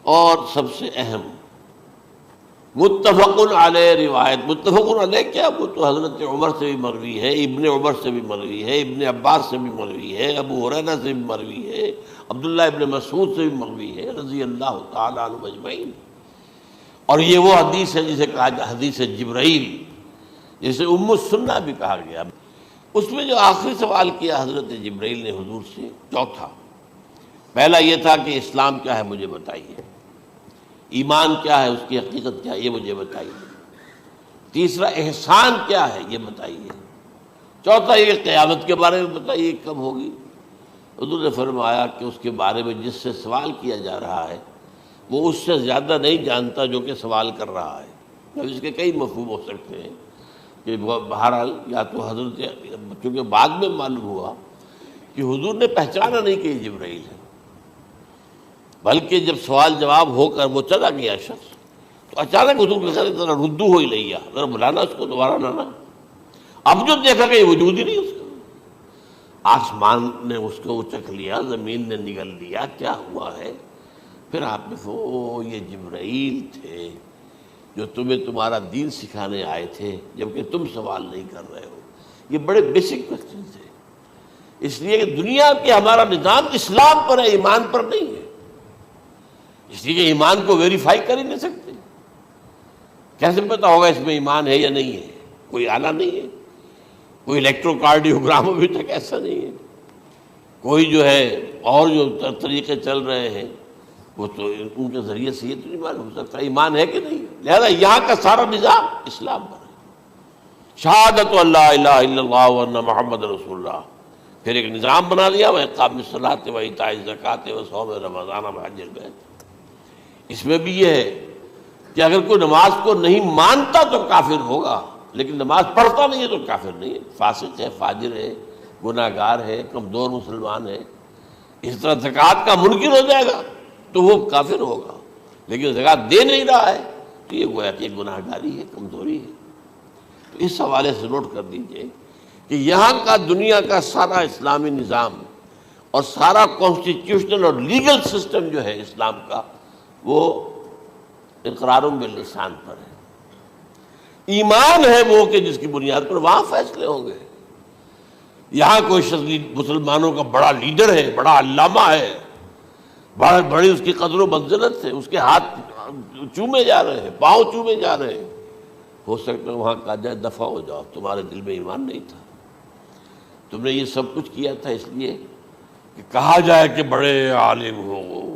اور سب سے اہم متفق علیہ روایت، متفق علیہ کیا؟ وہ تو حضرت عمر سے بھی مروی ہے، ابن عمر سے بھی مروی ہے، ابن عباس سے بھی مروی ہے، ابو ہریرہ سے بھی مروی ہے، عبداللہ ابن مسعود سے بھی مروی ہے رضی اللہ تعالیٰ عنہ اجمعین۔ اور یہ وہ حدیث ہے جسے کہا جائے حدیث جبرائیل، جسے ام السنہ بھی کہا گیا۔ اس میں جو آخری سوال کیا حضرت جبرائیل نے حضور سے، چوتھا، پہلا یہ تھا کہ اسلام کیا ہے مجھے بتائیے، ایمان کیا ہے، اس کی حقیقت کیا ہے یہ مجھے بتائیے، تیسرا احسان کیا ہے یہ بتائیے، چوتھا یہ قیامت کے بارے میں بتائیے کب ہوگی۔ حضور نے فرمایا کہ اس کے بارے میں جس سے سوال کیا جا رہا ہے وہ اس سے زیادہ نہیں جانتا جو کہ سوال کر رہا ہے۔ اب اس کے کئی مفہوم ہو سکتے ہیں کہ بہرحال یا تو حضرت، چونکہ بعد میں معلوم ہوا کہ حضور نے پہچانا نہیں کہ یہ جبرائیل ہے، بلکہ جب سوال جواب ہو کر وہ چلا گیا شخص تو اچانک حضور کے ساتھ ذرا ردو ہو ہی لیا، ذرا بلانا اس کو دوبارہ لانا۔ اب جو دیکھا کہ یہ وجود ہی نہیں اس کا، آسمان نے اس کو اچک لیا، زمین نے نگل لیا، کیا ہوا ہے؟ پھر آپ نے وہ یہ جبرائیل تھے جو تمہیں تمہارا دین سکھانے آئے تھے، جبکہ تم سوال نہیں کر رہے ہو۔ یہ بڑے بیسک کوسچن تھے، اس لیے کہ دنیا کے ہمارا نظام اسلام پر ہے، ایمان پر نہیں ہے، اس لیے کہ ایمان کو ویریفائی کر ہی نہیں سکتے۔ کیسے پتہ ہوگا اس میں ایمان ہے یا نہیں ہے؟ کوئی آلہ نہیں ہے، کوئی الیکٹروکارڈیوگرام ابھی تک ایسا نہیں ہے، کوئی جو ہے اور جو طریقے چل رہے ہیں وہ تو ان کے ذریعے سے یہ تو نہیں معلوم ہو سکتا ایمان ہے کہ نہیں۔ لہذا یہاں کا سارا نظام اسلام پر ہے، شہادت اللہ الہ الا اللہ وان محمد رسول اللہ، پھر ایک نظام بنا لیا، وہ اقام الصلاۃ و ایتاء الزکوٰۃ و صوم رمضان و حج البیت۔ اس میں بھی یہ ہے کہ اگر کوئی نماز کو نہیں مانتا تو کافر ہوگا، لیکن نماز پڑھتا نہیں ہے تو کافر نہیں ہے، فاسق ہے، فاجر ہے، گناہ گار ہے، کمزور مسلمان ہے۔ اس طرح زکوٰۃ کا منکر ہو جائے گا تو وہ کافر ہوگا، لیکن زکوٰۃ دے نہیں رہا ہے تو یہ گویا کہ گناہ گاری ہے، کمزوری ہے۔ تو اس حوالے سے نوٹ کر دیجئے کہ یہاں کا دنیا کا سارا اسلامی نظام اور سارا کانسٹیٹیوشنل اور لیگل سسٹم جو ہے اسلام کا، وہ اقرار باللسان پر ہے۔ ایمان ہے وہ کہ جس کی بنیاد پر وہاں فیصلے ہوں گے۔ یہاں کوئی شخص مسلمانوں کا بڑا لیڈر ہے، بڑا علامہ ہے، بڑی اس کی قدر و منزلت ہے، اس کے ہاتھ چومے جا رہے ہیں، پاؤں چومے جا رہے ہیں، ہو سکتا ہے وہاں کہا جائے دفع ہو جاؤ، تمہارے دل میں ایمان نہیں تھا، تم نے یہ سب کچھ کیا تھا اس لیے کہ کہا جائے کہ بڑے عالم ہو،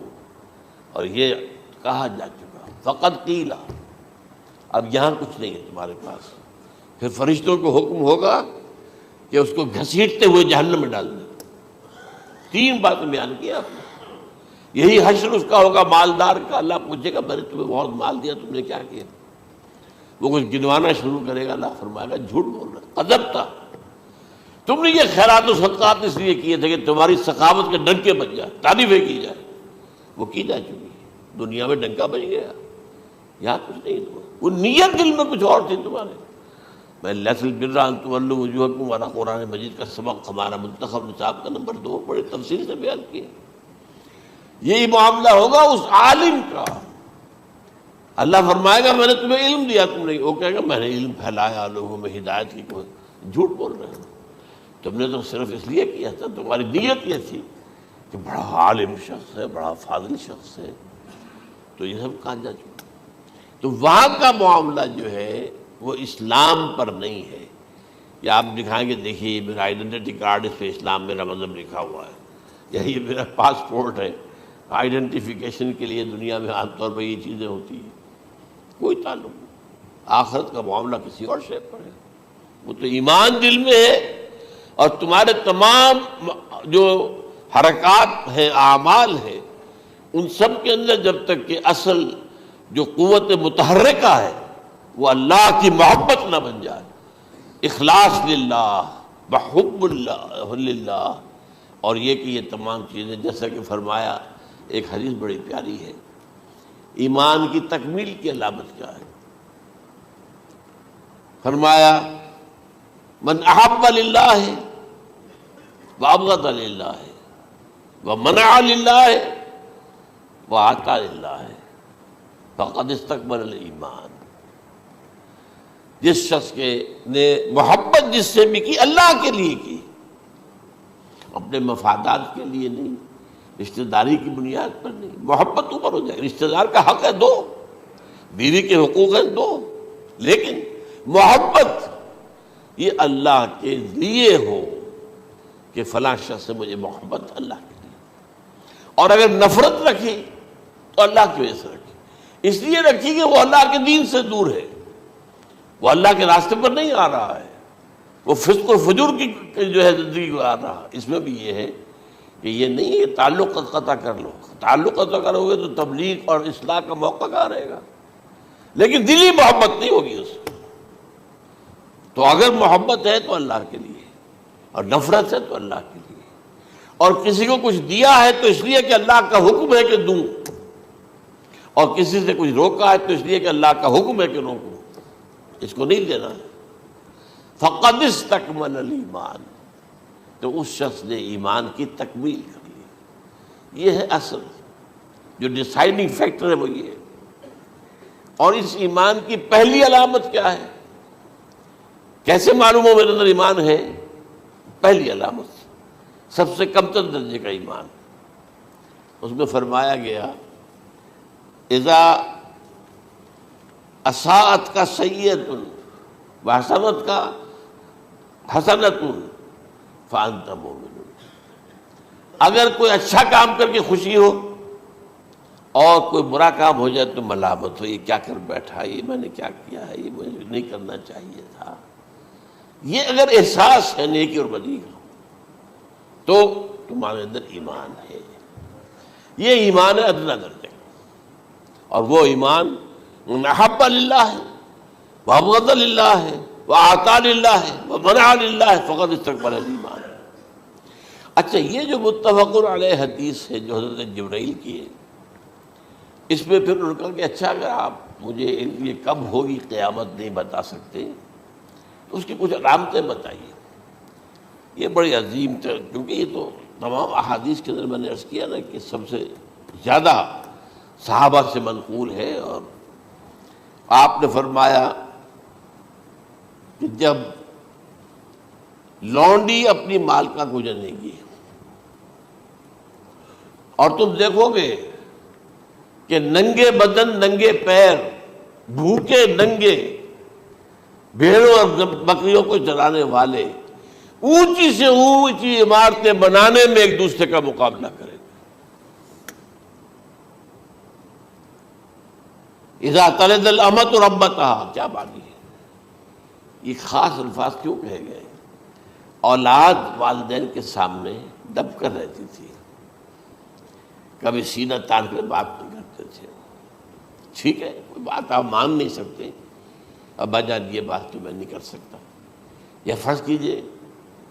اور یہ کہا جا چکا، فقط قیلا، اب یہاں کچھ نہیں ہے تمہارے پاس۔ پھر فرشتوں کو حکم ہوگا کہ اس کو گھسیٹتے ہوئے جہنم میں ڈال دیں۔ 3 باتیں بیان کیا آپ نے، یہی حشر اس کا ہوگا مالدار کا۔ اللہ پوچھے گا میں نے تمہیں بہت مال دیا، تم نے کیا کیا؟ وہ کچھ گنوانا شروع کرے گا، اللہ فرمائے گا جھوٹ بول رہا، قذبتا، تم نے یہ خیرات و صدقات اس لیے کیے تھے کہ تمہاری سخاوت کے ڈنکے بج جائے، تعریفیں کی جائے، وہ کی جا چکی ہے، دنیا میں ڈنکا بج گیا، یہاں کچھ نہیں ہوا، وہ نیت دل میں کچھ اور تھی تمہارے۔ میں لیس البر ان تولوا وجوہکم والا قرآن مجید کا سبق ہمارا منتخب نصاب کا نمبر 2 بڑے تفصیل سے بیان کیا۔ یہی معاملہ ہوگا اس عالم کا، اللہ فرمائے گا میں نے تمہیں علم دیا، تم نہیں، وہ کہے گا میں نے علم پھیلایا لوگوں میں ہدایت کی، کوئی جھوٹ بول رہے ہو، تم نے تو صرف اس لیے کیا تھا، تمہاری نیت یہ تھی کہ بڑا عالم شخص ہے، بڑا فاضل شخص ہے، تو یہ سب کہا جا چکا۔ تو وہاں کا معاملہ جو ہے وہ اسلام پر نہیں ہے، یا آپ دکھائیں گے دیکھیے میرا آئیڈینٹی کارڈ، اس پہ اسلام میرا مذہب لکھا ہوا ہے، یا یہ میرا پاسپورٹ ہے، آئیڈینٹیفیکیشن کے لیے دنیا میں عام طور پر یہ چیزیں ہوتی ہیں، کوئی تعلق نہیں۔ آخرت کا معاملہ کسی اور شے پر ہے، وہ تو ایمان دل میں ہے، اور تمہارے تمام جو حرکات ہیں، اعمال ہیں، ان سب کے اندر جب تک کہ اصل جو قوت متحرکہ ہے وہ اللہ کی محبت نہ بن جائے، اخلاص للہ، بحب اللہ للہ، اور یہ کہ یہ تمام چیزیں جیسا کہ فرمایا، ایک حدیث بڑی پیاری ہے، ایمان کی تکمیل کی علامت کیا ہے؟ فرمایا من احب للہ وابغض للہ ومنع للہ واعطى للہ فقد استکمل الایمان۔ جس شخص کے نے محبت جس سے بھی کی، اللہ کے لیے کی، اپنے مفادات کے لیے نہیں، رشتہ داری کی بنیاد پر نہیں، محبت اوپر ہو جائے، رشتہ دار کا حق ہے دو، بیوی کے حقوق ہیں دو، لیکن محبت یہ اللہ کے لیے ہو کہ فلاں شخص سے مجھے محبت اللہ کے لیے، اور اگر نفرت رکھی تو اللہ کی وجہ سے رکھی، اس لیے رکھی کہ وہ اللہ کے دین سے دور ہے، وہ اللہ کے راستے پر نہیں آ رہا ہے، وہ فسق و فجور کی جو ہے زندگی کو آ رہا ہے۔ اس میں بھی یہ ہے کہ یہ نہیں ہے تعلق قطع کر لو، تعلق قطع کرو گے تو تبلیغ اور اصلاح کا موقع کہاں رہے گا، لیکن دلی محبت نہیں ہوگی اس میں۔ تو اگر محبت ہے تو اللہ کے لیے، اور نفرت ہے تو اللہ کے لیے، اور کسی کو کچھ دیا ہے تو اس لیے کہ اللہ کا حکم ہے کہ دوں، اور کسی سے کچھ روکا ہے تو اس لیے کہ اللہ کا حکم ہے کہ روکوں، اس کو نہیں دینا ہے۔ فقد استکمل الایمان، تو اس شخص نے ایمان کی تکمیل کر لی۔ یہ ہے اصل جو ڈیسائیڈنگ فیکٹر ہے، وہ یہ ہے۔ اور اس ایمان کی پہلی علامت کیا ہے؟ کیسے معلوم ہو میرے اندر ایمان ہے؟ پہلی علامت سب سے کم تر درجے کا ایمان، اس میں فرمایا گیا اذا اساءت کا سیئۃ وحسنت کا حسنۃ فانت مومن، اگر کوئی اچھا کام کر کے خوشی ہو اور کوئی برا کام ہو جائے تو ملامت ہو، یہ کیا کر بیٹھا، یہ میں نے کیا کیا ہے، یہ مجھے نہیں کرنا چاہیے تھا۔ یہ اگر احساس ہے نیکی اور بدی کا تو تمہارے اندر ایمان ہے، یہ ایمان ہے ادنا درجے کا، اور وہ ایمان من احب للہ وابغض للہ واعطى للہ ومنع للہ فقد استکمل الایمان۔ اچھا، یہ جو متفق علیہ حدیث ہے جو حضرت جبرائیل کی ہے، اس میں پھر انہوں نے کہا کہ اچھا اگر آپ مجھے یہ کب ہوگی قیامت نہیں بتا سکتے تو اس کی کچھ علامتیں بتائیے۔ یہ بڑی عظیم تھا، کیونکہ یہ تو تمام احادیث کے اندر میں نے عرض کیا نا کہ سب سے زیادہ صحابہ سے منقول ہے، اور آپ نے فرمایا کہ جب لونڈی اپنی مالکہ کو جنے گی اور تم دیکھو گے کہ ننگے بدن ننگے پیر بھوکے ننگے بھیڑوں اور بکریوں کو چرانے والے اونچی سے اونچی عمارتیں بنانے میں ایک دوسرے کا مقابلہ کریں گے۔ اذا تلد الامۃ ربتہا، کیا بات ہے، یہ خاص الفاظ کیوں کہے گئے؟ اولاد والدین کے سامنے دب کر رہتی تھی، کبھی سینہ تان کر بات نہیں کرتے تھے۔ ٹھیک ہے، کوئی بات آپ مان نہیں سکتے، ابا جان یہ بات تو میں نہیں کر سکتا، یا فرض کیجئے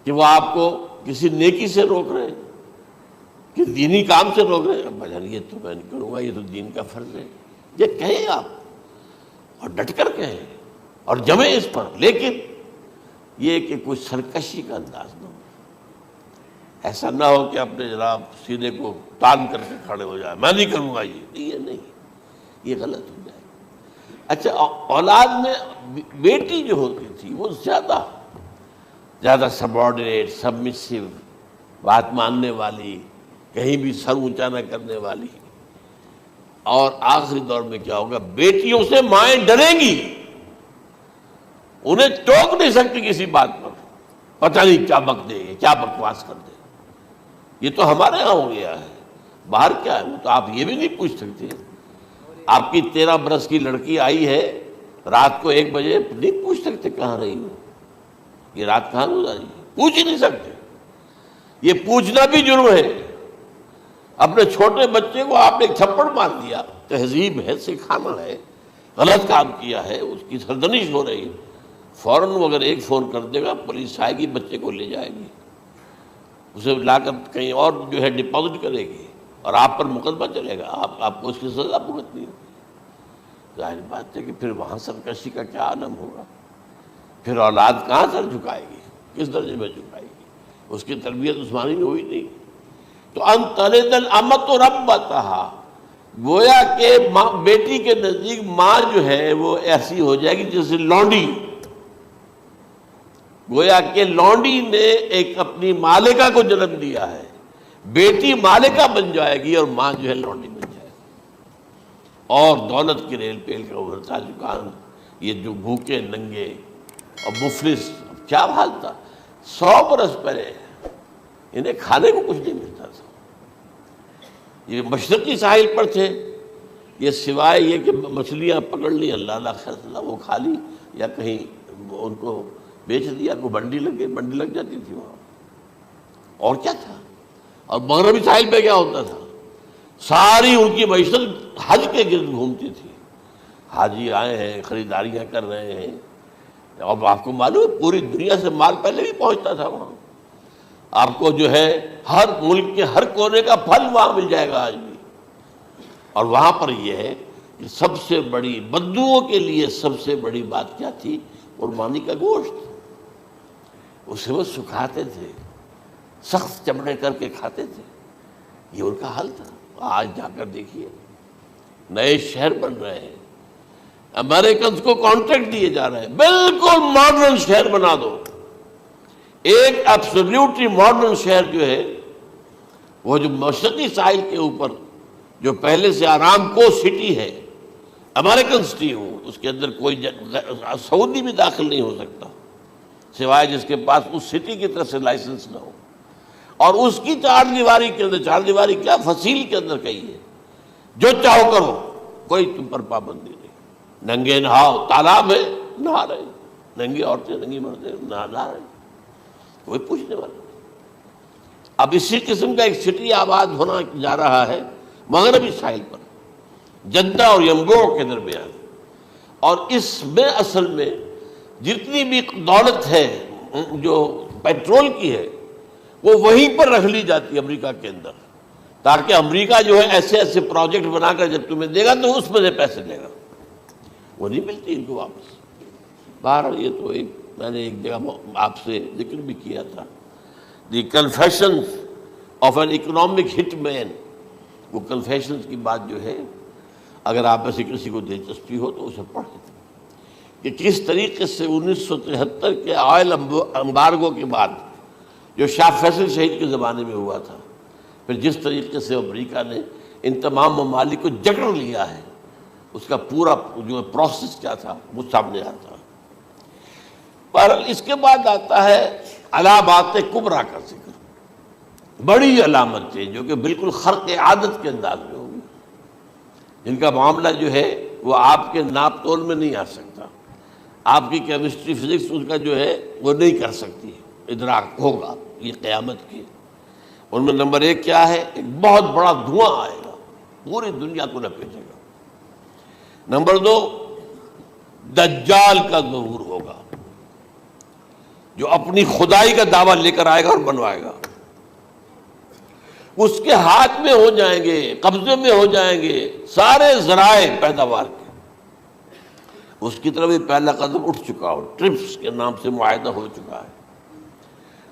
کہ وہ آپ کو کسی نیکی سے روک رہے ہیں، کہ دینی کام سے روک رہے ہیں، بھائی یہ تو میں نہیں کروں گا، یہ تو دین کا فرض ہے، یہ کہیں آپ، اور ڈٹ کر کہیں اور جمیں اس پر، لیکن یہ کہ کوئی سرکشی کا انداز نہ ہو، ایسا نہ ہو کہ اپنے جناب سینے کو تان کر کے کھڑے ہو جائے، میں نہیں کروں گا، یہ نہیں، یہ غلط ہو جائے۔ اچھا، اولاد میں بیٹی جو ہوتی تھی وہ زیادہ سبارڈینیٹ، سبمسو، بات ماننے والی، کہیں بھی سر اونچا نہ کرنے والی، اور آخری دور میں کیا ہوگا، بیٹیوں سے مائیں ڈریں گی، انہیں ٹوک نہیں سکتی کسی بات پر، پتہ نہیں کیا بک دے گی، کیا بکواس کر دے۔ یہ تو ہمارے ہاں ہو گیا ہے، باہر کیا ہے وہ تو آپ یہ بھی نہیں پوچھ سکتے۔ آپ کی 13 برس کی لڑکی آئی ہے رات کو 1 بجے، نہیں پوچھ سکتے کہاں رہی ہو، یہ رات کہاں گزاری، پوچھ ہی نہیں سکتے۔ یہ پوچھنا بھی جرم ہے۔ اپنے چھوٹے بچے کو آپ نے ایک تھپڑ مار دیا، تہذیب ہے، سکھانا ہے، غلط کام کیا ہے، اس کی سرزنش ہو رہی ہے، فوراً اگر ایک فون کر دے گا پولیس آئے گی، بچے کو لے جائے گی، اسے لا کر کہیں اور جو ہے ڈپازٹ کرے گی، اور آپ پر مقدمہ چلے گا، آپ کو اس کی سزا بھگتنی ہوگی۔ ظاہر بات ہے کہ پھر وہاں سرکشی کا کیا عالم ہوگا، پھر اولاد کہاں سر جھکائے گی، کس درجے میں جھکائے گی، اس کی تربیت عثمانی میں ہوئی نہیں۔ تو ان تلد الامۃ ربتہا، گویا کہ بیٹی کے نزدیک ماں جو ہے وہ ایسی ہو جائے گی جیسے لونڈی، گویا کہ لونڈی نے ایک اپنی مالکہ کو جنم دیا ہے، بیٹی مالکہ بن جائے گی اور ماں جو ہے لونڈی بن جائے گی، اور دولت کی ریل پیل کا ابھرتا دکان، یہ جو بھوکے ننگے اور مفلس، کیا حال تھا 100 برس پہلے، انہیں کھانے کو کچھ نہیں ملتا تھا۔ یہ مشرقی ساحل پر تھے، یہ سوائے یہ کہ مچھلیاں پکڑ لی، اللہ خیر وہ کھا لی، یا کہیں ان کو بیچ دیا، کوئی منڈی لگ جاتی تھی وہاں، اور کیا تھا۔ اور مغربی ساحل پہ کیا ہوتا تھا، ساری ان کی معیشت حج کے گرد گھومتی تھی، حاجی آئے ہیں، خریداریاں کر رہے ہیں، اور آپ کو معلوم ہے پوری دنیا سے مال پہلے بھی پہنچتا تھا وہاں، آپ کو جو ہے ہر ملک کے ہر کونے کا پھل وہاں مل جائے گا آج بھی۔ اور وہاں پر یہ ہے کہ سب سے بڑی بدوؤں کے لیے سب سے بڑی بات کیا تھی، قربانی کا گوشت، اسے وہ سکھاتے تھے، سخت چمڑے کر کے کھاتے تھے، یہ ان کا حل تھا۔ آج جا کر دیکھیے نئے شہر بن رہے ہیں، امریکنز کو کانٹریکٹ دیے جا رہے ہیں، بالکل ماڈرن شہر بنا دو، ایک ایبسولوٹلی ماڈرن شہر جو ہے وہ جو مشرقی ساحل کے اوپر جو پہلے سے آرام کو سٹی ہے، امریکن سٹی ہو، اس کے اندر کوئی سعودی بھی داخل نہیں ہو سکتا سوائے جس کے پاس اس سٹی کی طرف سے لائسنس نہ ہو، اور اس کی 4 دیواری کے اندر، 4 دیواری کیا فصیل کے اندر کہی ہے، جو چاہو کرو، کوئی تم پر پابندی نہیں، ننگے نہاؤ، تالاب ہے نہا رہے، ننگی عورتیں ننگی مردیں نہا رہے، کوئی پوچھنے والا نہیں۔ اب اسی قسم کا ایک سٹی آباد ہونا جا رہا ہے مغربی ساحل پر، جدہ اور ینبوع کے درمیان، اور اس میں اصل میں جتنی بھی دولت ہے جو پیٹرول کی ہے وہ وہیں پر رکھ لی جاتی ہے امریکہ کے اندر، تاکہ امریکہ جو ہے ایسے ایسے پروجیکٹ بنا کر جب تمہیں دے گا تو اس میں سے پیسے دے گا، وہ نہیں ملتی ان کو واپس۔ بہرحال یہ تو ایک میں نے ایک جگہ آپ سے ذکر بھی کیا تھا، دی کنفیشنز آف این اکنامک ہٹ مین، وہ کنفیشنز کی بات جو ہے اگر آپ میں سے کسی کو دلچسپی ہو تو اسے پڑھیں، کہ کس طریقے سے 1973 کے آئل امبارگو کے بعد جو شاہ فیصل شہید کے زمانے میں ہوا تھا، پھر جس طریقے سے امریکہ نے ان تمام ممالک کو جکڑ لیا ہے، اس کا پورا جو پروسیس کیا تھا وہ سامنے آتا ہے۔ پر اس کے بعد آتا ہے علامات کبریٰ کا ذکر، بڑی علامتیں جو کہ بالکل خرق عادت کے انداز میں ہوگی، جن کا معاملہ جو ہے وہ آپ کے ناپ تول میں نہیں آ سکتا، آپ کی کیمسٹری فزکس اس کا جو ہے وہ نہیں کر سکتی، ادراک ہوگا یہ قیامت کی۔ ان میں نمبر 1 کیا ہے، ایک بہت بڑا دھواں آئے گا، پوری دنیا کو لپیٹے گا۔ نمبر 2 دجال کا ظہور ہوگا، جو اپنی خدائی کا دعویٰ لے کر آئے گا اور بنوائے گا، اس کے ہاتھ میں ہو جائیں گے، قبضے میں ہو جائیں گے سارے ذرائع پیداوار کے، اس کی طرف یہ پہلا قدم اٹھ چکا ہو، ٹرپس کے نام سے معاہدہ ہو چکا ہے۔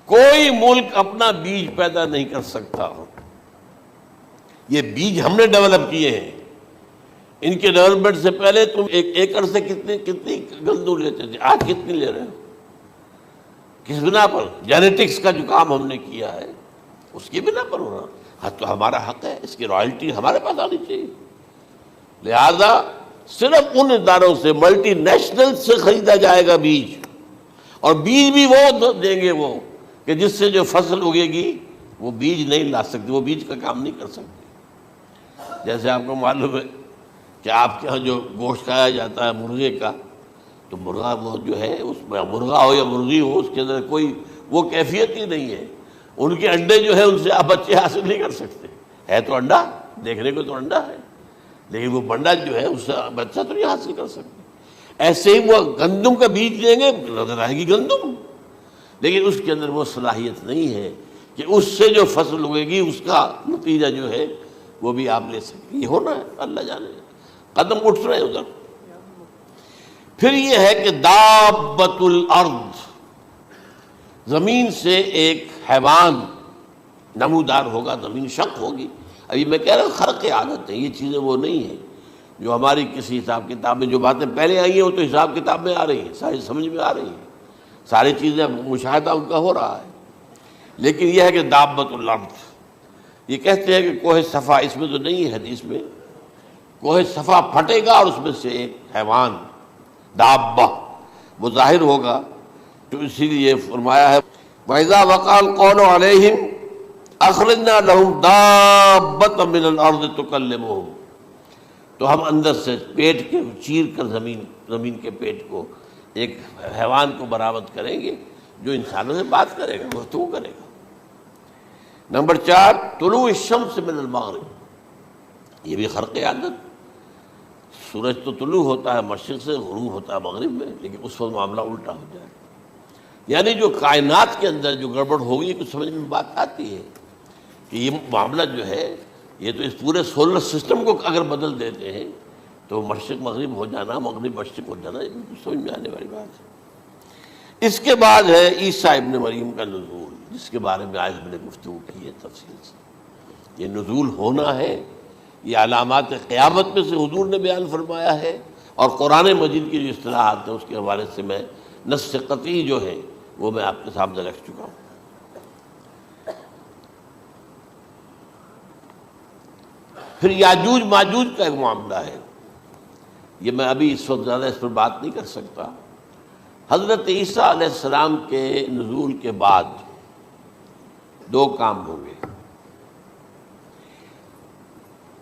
کوئی ملک اپنا بیج پیدا نہیں کر سکتا، یہ بیج ہم نے ڈیولپ کیے ہیں۔ ان کے ڈیولپمنٹ سے پہلے تم ایک ایکڑ سے کتنی گندم لیتے تھے، آج کتنی لے رہے ہو؟ کس بنا پر؟ جینیٹکس کا جو کام ہم نے کیا ہے اس کی بنا پر ہونا، ہاں تو ہمارا حق ہے، اس کی رائلٹی ہمارے پاس آنی چاہیے۔ لہذا صرف ان اداروں سے، ملٹی نیشنل سے خریدا جائے گا بیج، اور بیج بھی وہ دیں گے وہ کہ جس سے جو فصل اگے گی وہ بیج نہیں لا سکتے، وہ بیج کا کام نہیں کر سکتے۔ جیسے آپ کو معلوم ہے کہ آپ کے ہاں جو گوشت کھایا جاتا ہے مرغے کا، تو مرغا وہ جو ہے، اس میں مرغا ہو یا مرغی ہو، اس کے اندر کوئی وہ کیفیت ہی نہیں ہے۔ ان کے انڈے جو ہے ان سے آپ بچے حاصل نہیں کر سکتے، ہے تو انڈا، دیکھنے کو تو انڈا ہے، لیکن وہ بنڈا جو ہے اس سے بچہ تو نہیں حاصل کر سکتے۔ ایسے ہی وہ گندم کا بیج لیں گے، نظر آئے گی گندم، لیکن اس کے اندر وہ صلاحیت نہیں ہے کہ اس سے جو فصل ہوئے گی اس کا نتیجہ جو ہے وہ بھی آپ لے سکیں۔ یہ ہونا ہے، اللہ جانے، قدم اٹھ رہے ہیں ادھر۔ پھر یہ ہے کہ دابۃ الارض، زمین سے ایک حیوان نمودار ہوگا، زمین شق ہوگی۔ ابھی میں کہہ رہا ہوں خرق عادت ہے، یہ چیزیں وہ نہیں ہیں جو ہماری کسی حساب کتاب میں جو باتیں پہلے آئی ہیں وہ تو حساب کتاب میں آ رہی ہیں، ساری سمجھ میں آ رہی ہیں، ساری چیزیں مشاہدہ ان کا ہو رہا ہے۔ لیکن یہ ہے کہ دابۃ الارض، یہ کہتے ہیں کہ کوہ صفا، اس میں تو نہیں ہے حدیث میں، کوہ صفا پھٹے گا اور اس میں سے ایک حیوان دابہ وہ ظاہر ہوگا، تو اسی لیے فرمایا ہے وَإِذَا وَقَعَ الْقَوْلُ عَلَيْهِمْ أَخْرَجْنَا لَهُمْ دَابَّةً مِّنَ الْأَرْضِ تُكَلِّمُهُمْ، تو ہم اندر سے پیٹ کے چیر کر زمین کے پیٹ کو ایک حیوان کو برآمد کریں گے جو انسانوں سے بات کرے گا، گفتگو کرے گا۔ نمبر 4 طلوع الشمس من المغرب، یہ بھی خرق عادت، سورج تو طلوع ہوتا ہے مشرق سے، غروب ہوتا ہے مغرب میں، لیکن اس وقت معاملہ الٹا ہو جائے، یعنی جو کائنات کے اندر جو گڑبڑ ہوگی کچھ سمجھ میں بات آتی ہے کہ یہ معاملہ جو ہے، یہ تو اس پورے سولر سسٹم کو اگر بدل دیتے ہیں تو مشرق مغرب ہو جانا، مغرب مشرق ہو جانا، یہ سمجھ میں آنے والی بات ہے۔ اس کے بعد ہے عیسیٰ ابن مریم کا نزول، جس کے بارے میں آج میں نے گفتگو کی ہے تفصیل سے۔ یہ نزول ہونا ہے، یہ علامات قیامت میں سے حضور نے بیان فرمایا ہے، اور قرآن مجید کی جو اصطلاحات ہیں اس کے حوالے سے میں نص قطعی جو ہے وہ میں آپ کے سامنے رکھ چکا ہوں۔ پھر یاجوج ماجوج کا ایک معاملہ ہے، یہ میں ابھی اس وقت زیادہ اس پر بات نہیں کر سکتا۔ حضرت عیسیٰ علیہ السلام کے نزول کے بعد 2 کام ہوں گے،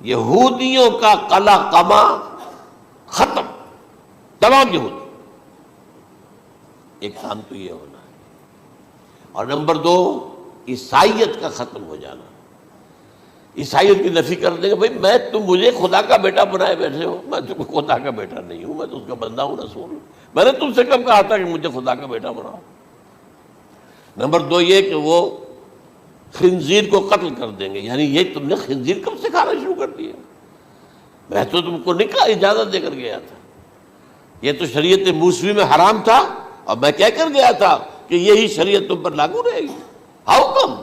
یہودیوں کا قلع قمع ختم، تمام یہودی، ایک کام تو یہ ہونا ہے، اور نمبر 2 عیسائیت کا ختم ہو جانا، عیسائیت کی نفی کر دیں گے، بھائی میں تم مجھے خدا کا بیٹا بنائے بیٹھے ہو، میں تم خدا کا بیٹا نہیں ہوں، میں تو اس کا بندہ ہوں، رسول ہوں، میں نے تم سے کب کہا تھا کہ مجھے خدا کا بیٹا بناؤ۔ نمبر 2 یہ کہ وہ خنزیر کو قتل کر دیں گے، یعنی یہ تم نے خنزیر کب سے کھانا شروع کر دیا؟ میں تو تم کو نکاح اجازت دے کر گیا تھا، یہ تو شریعت موسوی میں حرام تھا، اور میں کہہ کر گیا تھا کہ یہی شریعت تم پر لاگو رہے گی، ہاؤ کم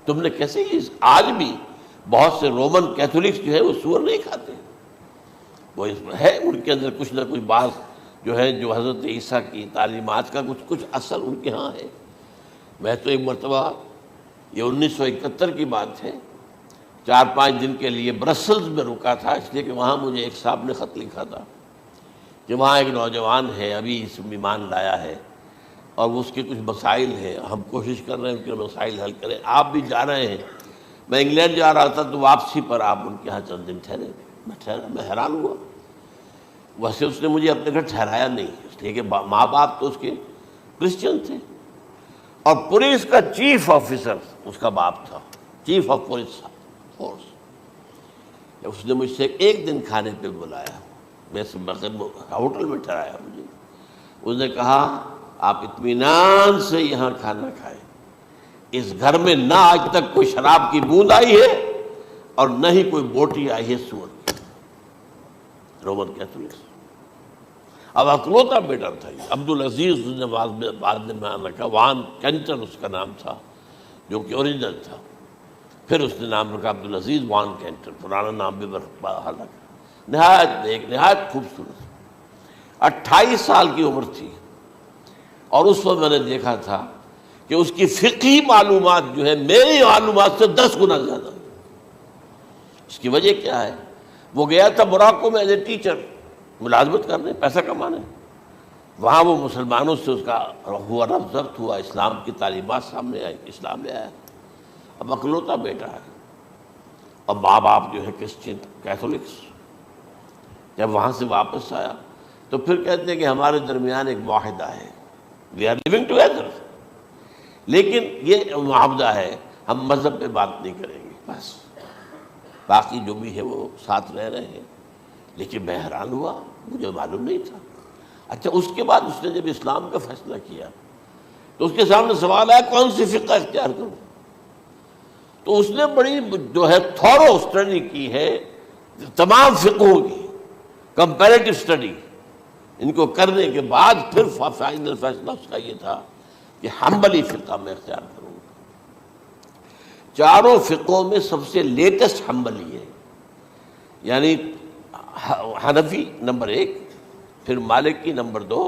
تم نے کیسے؟ آج بھی بہت سے رومن کیتھولکس جو ہے وہ سور نہیں کھاتے، وہ ہے ان کے اندر کچھ نہ کچھ بات جو ہے جو حضرت عیسیٰ کی تعلیمات کا کچھ اثر ان کے ہاں ہے۔ میں تو ایک مرتبہ، یہ 1971 کی بات ہے، 4-5 دن کے لیے برسلز میں رکا تھا، اس لیے کہ وہاں مجھے ایک صاحب نے خط لکھا تھا کہ وہاں ایک نوجوان ہے، ابھی اس ایمان لایا ہے، اور اس کے کچھ مسائل ہیں، ہم کوشش کر رہے ہیں ان کے مسائل حل کریں، آپ بھی جا رہے ہیں۔ میں انگلینڈ جا رہا تھا تو واپسی پر آپ ان کے ہاں چند دن ٹھہرے، میں حیران ہوا، ویسے اس نے مجھے اپنے گھر ٹھہرایا نہیں، اس لیے کہ ماں باپ تو اس کے کرسچن تھے، اور پولیس کا چیف آفیسر اس کا باپ تھا، چیف آف پولیس فورس۔ اس نے مجھ سے 1 دن کھانے پہ بلایا، میں ہوٹل میں ٹھہرایا مجھے، اس نے کہا آپ اطمینان سے یہاں کھانا کھائیں. اس گھر میں نہ آج تک کوئی شراب کی بوند آئی ہے اور نہ ہی کوئی بوٹی آئی ہے سور کی. Roman Catholics. اب اکلوتا بیٹا تھا یہ عبدالعزیز نے بعد میں بیان رکھا، وان کینٹر اس کا نام تھا جو کہ اوریجنل تھا. پھر اس نے نام رکھا عبدالعزیز وان کینٹر، پرانا نام بھی بحال رکھا. نہایت نیک، نہایت خوبصورت. 28 سال کی عمر تھی اور اس وقت میں نے دیکھا تھا کہ اس کی فقہی معلومات جو ہے میری معلومات سے 10 گنا زیادہ. اس کی وجہ کیا ہے؟ وہ گیا تھا موراکو میں ایز اے ٹیچر ملازمت کرنے، پیسہ کمانے. وہاں وہ مسلمانوں سے اس کا ہوا ربط ضبط ہوا، اسلام کی تعلیمات سامنے آئی، اسلام لے آیا. اب اکلوتا بیٹا ہے اور ماں باپ جو ہے کرسچین کیتھولکس. جب وہاں سے واپس آیا تو پھر کہتے ہیں کہ ہمارے درمیان ایک معاہدہ ہے، وی آر لیونگ ٹوگیدر، لیکن یہ معاہدہ ہے ہم مذہب پہ بات نہیں کریں گے، بس باقی جو بھی ہے وہ ساتھ رہ رہے ہیں. لیکن میں حیران ہوا، مجھے معلوم نہیں تھا. اچھا اس کے بعد اس نے جب اسلام کا فیصلہ کیا تو اس کے سامنے سوال آیا کون سی فقہ اختیار کروں. تو اس نے بڑی جو ہے تھورو اسٹڈی کی ہے تمام فقہوں کی، کمپیریٹو اسٹڈی. ان کو کرنے کے بعد پھر فائنل فیصلہ اس کا یہ تھا کہ حنبلی فقہ میں اختیار کروں. چاروں فقہوں میں سب سے لیٹسٹ حنبلی ہے، یعنی حنفی نمبر 1، پھر مالکی نمبر 2،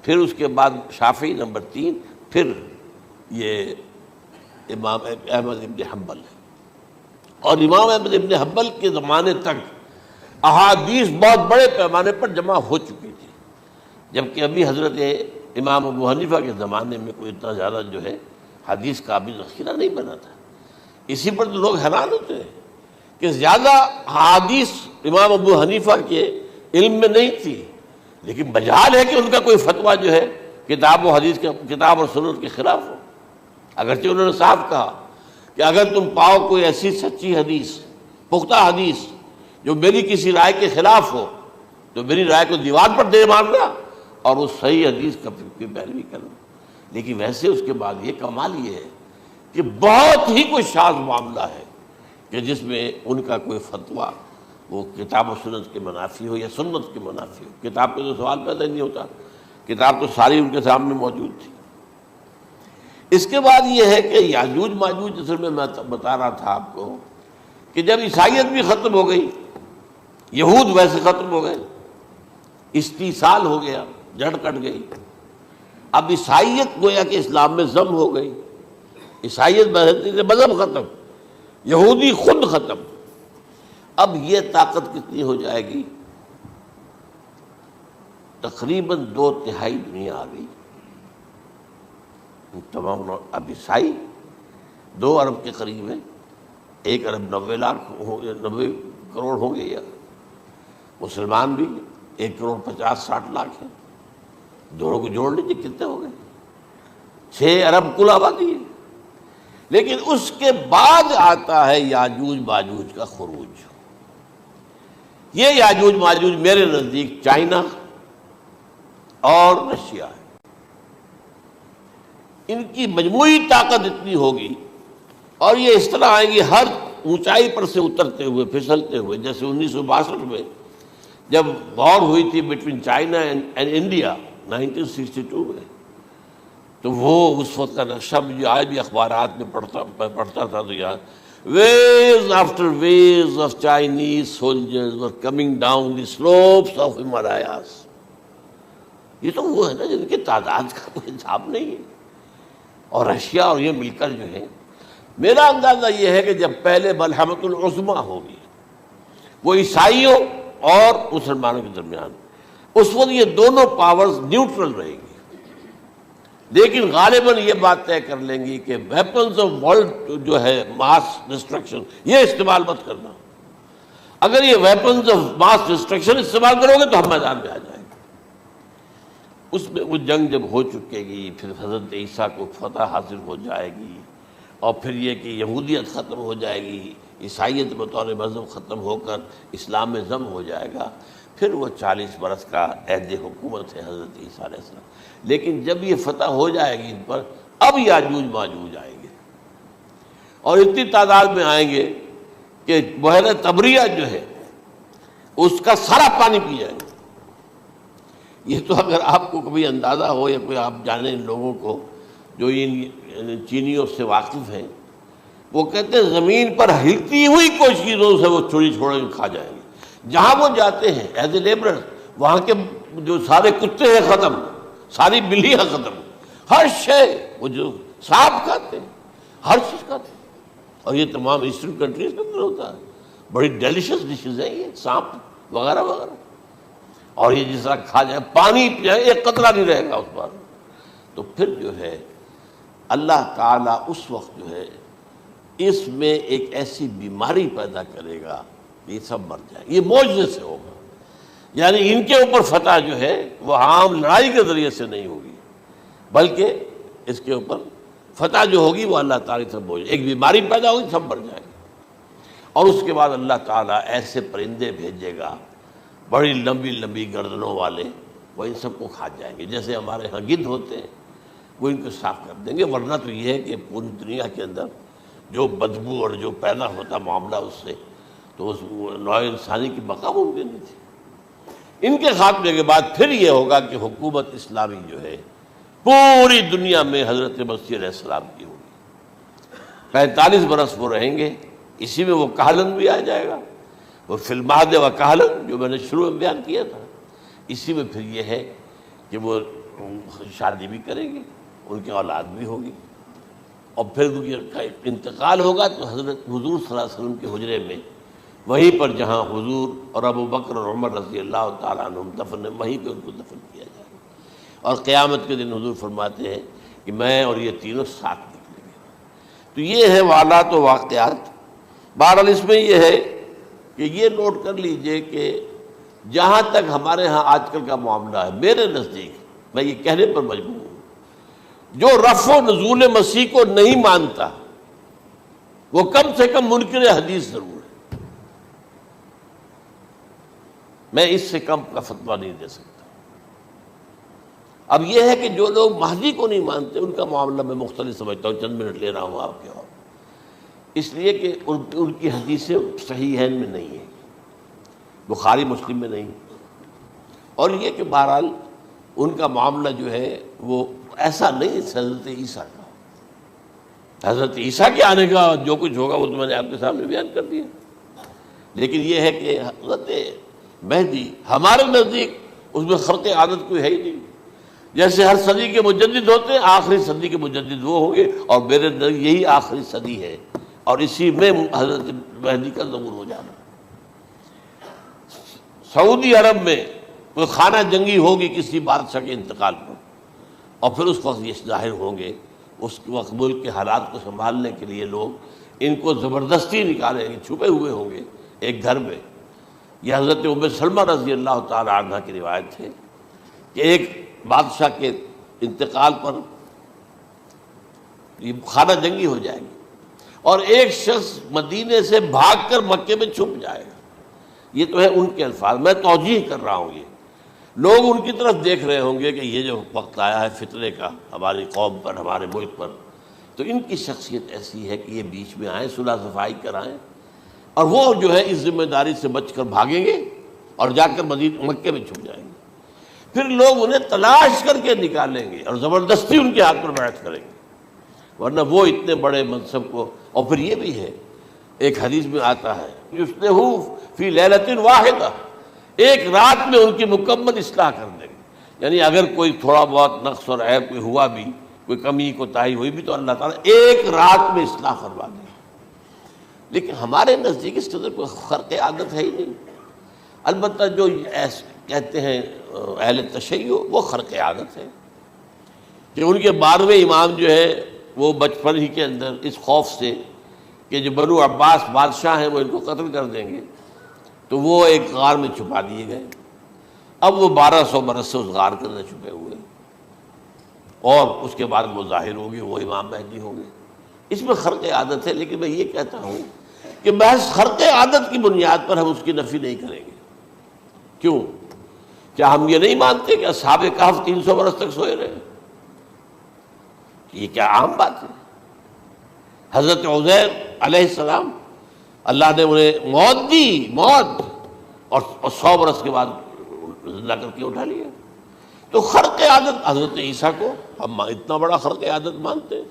پھر اس کے بعد شافعی نمبر 3، پھر یہ امام احمد ابن حنبل ہے. اور امام احمد ابن حنبل کے زمانے تک احادیث بہت بڑے پیمانے پر جمع ہو چکی تھی، جبکہ ابھی حضرت امام ابو حنیفہ کے زمانے میں کوئی اتنا زیادہ جو ہے حدیث کا بھی ذخیرہ نہیں بنا تھا. اسی پر تو لوگ حیران ہوتے ہیں کہ زیادہ حدیث امام ابو حنیفہ کے علم میں نہیں تھی، لیکن مجال ہے کہ ان کا کوئی فتویٰ جو ہے کتاب و حدیث کے کتاب اور سنت کے خلاف ہو. اگرچہ انہوں نے صاف کہا کہ اگر تم پاؤ کوئی ایسی سچی حدیث، پختہ حدیث جو میری کسی رائے کے خلاف ہو تو میری رائے کو دیوار پر دے مارنا اور اس صحیح حدیث کا پیروی کرنا. لیکن ویسے اس کے بعد یہ کمال یہ ہے کہ بہت ہی کوئی شاذ معاملہ ہے کہ جس میں ان کا کوئی فتویٰ وہ کتاب و سنت کے منافی ہو یا سنت کے منافی ہو. کتاب پہ تو سوال پیدا نہیں ہوتا، کتاب تو ساری ان کے سامنے موجود تھی. اس کے بعد یہ ہے کہ یاجوج ماجوج، جس میں بتا رہا تھا آپ کو کہ جب عیسائیت بھی ختم ہو گئی، یہود ویسے ختم ہو گئے، استیصال ہو گیا، جڑ کٹ گئی. اب عیسائیت گویا کہ اسلام میں ضم ہو گئی. عیسائیت سے مذہب ختم، یہودی خود ختم. اب یہ طاقت کتنی ہو جائے گی؟ تقریباً 2/3 دنیا آ گئی. تمام اب عیسائی 2 ارب کے قریب ہے، 1 ارب 90 لاکھ 90 کروڑ ہوں گے، یا مسلمان بھی 1 کروڑ 50-60 لاکھ ہیں. دونوں کو جوڑ لیجیے کتنے ہو گئے؟ 6 ارب کل آبادی ہے. لیکن اس کے بعد آتا ہے یاجوج ماجوج کا خروج. یہ یاجوج ماجوج میرے نزدیک چائنا اور رشیا ہے. ان کی مجموعی طاقت اتنی ہوگی اور یہ اس طرح آئیں گی ہر اونچائی پر سے اترتے ہوئے، پھسلتے ہوئے. جیسے 1962 میں جب وار ہوئی تھی بٹوین چائنا اینڈ انڈیا 1962 میں، تو وہ اس وقت کا نقشہ مجھے آج بھی اخبارات میں پڑھتا تھا تو یار waves after waves of Chinese soldiers were coming down the slopes of Himalayas. یہ تو وہ ہے نا جن کی تعداد کا کوئی حساب نہیں ہے. اور رشیا اور یہ مل کر جو ہے، میرا اندازہ یہ ہے کہ جب پہلے ملحمۃ العظمیٰ ہوگی وہ عیسائیوں اور مسلمانوں کے درمیان، اس وقت یہ دونوں پاورز نیوٹرل رہیں گی. لیکن غالباً یہ بات طے کر لیں گی کہ ویپنز آف ورلڈ جو ہے ماس ڈسٹرکشن، یہ استعمال مت کرنا. اگر یہ ویپنز آف ماس ڈسٹرکشن استعمال کرو گے تو ہم میدان میں آ جائیں گے. اس میں وہ جنگ جب ہو چکے گی، پھر حضرت عیسیٰ کو فتح حاصل ہو جائے گی، اور پھر یہ کہ یہودیت ختم ہو جائے گی، عیسائیت بطور مذہب ختم ہو کر اسلام میں ضم ہو جائے گا، پھر وہ 40 برس کا عہد حکومت ہے حضرت عیسیٰ علیہ السلام۔ لیکن جب یہ فتح ہو جائے گی ان پر، اب یاجوج ماجوج آئیں گے، اور اتنی تعداد میں آئیں گے کہ بحیرہ طبریہ جو ہے اس کا سارا پانی پی جائیں گے۔ یہ تو اگر آپ کو کبھی اندازہ ہو یا کوئی آپ جانیں ان لوگوں کو جو ان چینیوں سے واقف ہیں، وہ کہتے ہیں زمین پر ہلتی ہوئی کوئی چیزوں سے وہ چوری چھوڑ کے کھا جائیں گے۔ جہاں وہ جاتے ہیں ایز اے لیبرر، وہاں کے جو سارے کتے ہیں ختم، ساری بلیاں ختم، ہر شے وہ جو سانپ کھاتے ہیں، ہر چیز کھاتے ہیں۔ اور یہ تمام ایسٹرن کنٹریز کے اندر ہوتا ہے، بڑی ڈیلیشس ڈشز ہیں یہ سانپ وغیرہ وغیرہ۔ اور یہ جس طرح کھا جائے، پانی پی جائے، ایک قطرہ نہیں رہے گا اس پر۔ تو پھر جو ہے اللہ تعالیٰ اس وقت جو ہے اس میں ایک ایسی بیماری پیدا کرے گا کہ یہ سب مر جائیں، یہ معجزے سے ہوگا۔ یعنی ان کے اوپر فتح جو ہے وہ عام لڑائی کے ذریعے سے نہیں ہوگی، بلکہ اس کے اوپر فتح جو ہوگی وہ اللہ تعالیٰ سے بوجھ، ایک بیماری پیدا ہوگی، سب مر جائیں گے۔ اور اس کے بعد اللہ تعالیٰ ایسے پرندے بھیجے گا بڑی لمبی لمبی گردنوں والے، وہ ان سب کو کھا جائیں گے، جیسے ہمارے ہاں گدھ ہوتے ہیں، وہ ان کو صاف کر دیں گے۔ ورنہ تو یہ ہے کہ پوری دنیا کے اندر جو بدبو اور جو پیدا ہوتا معاملہ اس سے، تو اس نوع انسانی کی بقا ممکن نہیں تھی۔ ان کے خاتمے کے بعد پھر یہ ہوگا کہ حکومت اسلامی جو ہے پوری دنیا میں حضرت مسیح علیہ السلام کی ہوگی۔ 45 برس وہ رہیں گے، اسی میں وہ کہلن بھی آ جائے گا، وہ فی المہد و کہلن جو میں نے شروع میں بیان کیا تھا، اسی میں پھر یہ ہے کہ وہ شادی بھی کریں گے، ان کی اولاد بھی ہوگی، اور پھر ان کا انتقال ہوگا تو حضرت حضور صلی اللہ علیہ وسلم کے حجرے میں، وہیں پر جہاں حضور اور ابو بکر اور عمر رضی اللہ تعالیٰ عنہم دفن ہیں، وہیں پہ ان کو دفن کیا جائے گا۔ اور قیامت کے دن حضور فرماتے ہیں کہ میں اور یہ تینوں ساتھ نکلیں گے۔ تو یہ ہے واقعات و واقعات۔ بہرحال اس میں یہ ہے کہ یہ نوٹ کر لیجئے کہ جہاں تک ہمارے ہاں آج کل کا معاملہ ہے، میرے نزدیک میں یہ کہنے پر مجبور ہوں، جو رفع و نزول مسیح کو نہیں مانتا وہ کم سے کم منکر حدیث ضرور ہے۔ میں اس سے کم کا فتویٰ نہیں دے سکتا۔ اب یہ ہے کہ جو لوگ مہدی کو نہیں مانتے ان کا معاملہ میں مختلف سمجھتا ہوں، چند منٹ لے رہا ہوں آپ کے، اور اس لیے کہ ان کی حدیثیں صحیحین میں نہیں ہیں، بخاری مسلم میں نہیں، اور یہ کہ بہرحال ان کا معاملہ جو ہے وہ ایسا نہیں حضرت عیسیٰ کا۔ حضرت عیسیٰ کے آنے کا جو کچھ ہوگا وہ تو میں نے آپ کے سامنے بیان کر دیا، لیکن یہ ہے کہ حضرت مہدی ہمارے نزدیک اس میں خرق عادت کوئی ہے ہی نہیں۔ جیسے ہر صدی کے مجدد ہوتے ہیں، آخری صدی کے مجدد وہ ہوں گے، اور میرے نزدیک یہی آخری صدی ہے، اور اسی میں حضرت مہدی کا ظہور ہو جانا۔ سعودی عرب میں کوئی خانہ جنگی ہوگی کسی بادشاہ کے انتقال پر، اور پھر اس وقت یہ ظاہر ہوں گے، اس وقت ملک کے حالات کو سنبھالنے کے لیے لوگ ان کو زبردستی نکالیں گے، چھپے ہوئے ہوں گے ایک گھر میں۔ یہ حضرت ام سلمہ رضی اللہ تعالی عنہ کی روایت ہے کہ ایک بادشاہ کے انتقال پر یہ خانہ جنگی ہو جائے گی، اور ایک شخص مدینے سے بھاگ کر مکے میں چھپ جائے گا۔ یہ تو ہے ان کے الفاظ، میں توجیہ کر رہا ہوں۔ یہ لوگ ان کی طرف دیکھ رہے ہوں گے کہ یہ جو وقت آیا ہے فتنے کا ہماری قوم پر، ہمارے ملک پر، تو ان کی شخصیت ایسی ہے کہ یہ بیچ میں آئیں، صلح صفائی کرائیں، اور وہ جو ہے اس ذمہ داری سے بچ کر بھاگیں گے اور جا کر مکے میں چھپ جائیں گے۔ پھر لوگ انہیں تلاش کر کے نکالیں گے اور زبردستی ان کے ہاتھ پر بیعت کریں گے، ورنہ وہ اتنے بڑے منصب کو۔ اور پھر یہ بھی ہے، ایک حدیث میں آتا ہے یصلحُ فی لیلۃ واحدہ، ایک رات میں ان کی مکمل اصلاح کر دیں گے۔ یعنی اگر کوئی تھوڑا بہت نقص اور عیب کوئی ہوا بھی، کوئی کمی کوتاہی ہوئی بھی، تو اللہ تعالیٰ ایک رات میں اصلاح کروا دیں گے۔ لیکن ہمارے نزدیک اس قدر کوئی خرق عادت ہے ہی نہیں۔ البتہ جو کہتے ہیں اہل تشیع، وہ خرق عادت ہے کہ ان کے 12ویں امام جو ہے وہ بچپن ہی کے اندر اس خوف سے کہ جو بنو عباس بادشاہ ہیں وہ ان کو قتل کر دیں گے، تو وہ ایک غار میں چھپا دیے گئے۔ اب وہ 1200 برس سے اس غار کے اندر چھپے ہوئے، اور اس کے بعد وہ ظاہر ہوگی، وہ امام مہدی ہوں گے۔ اس میں خرق عادت ہے، لیکن میں یہ کہتا ہوں کہ محض خرق عادت کی بنیاد پر ہم اس کی نفی نہیں کریں گے۔ کیوں؟ کیا ہم یہ نہیں مانتے کہ اصحاب کہف 300 برس تک سوئے رہے؟ یہ کیا عام بات ہے؟ حضرت عزیر علیہ السلام اللہ نے انہیں موت دی، موت، اور 100 برس کے بعد زندہ کر کے اٹھا لیا۔ تو خرق عادت حضرت عیسیٰ کو ہم اتنا بڑا خرق عادت مانتے ہیں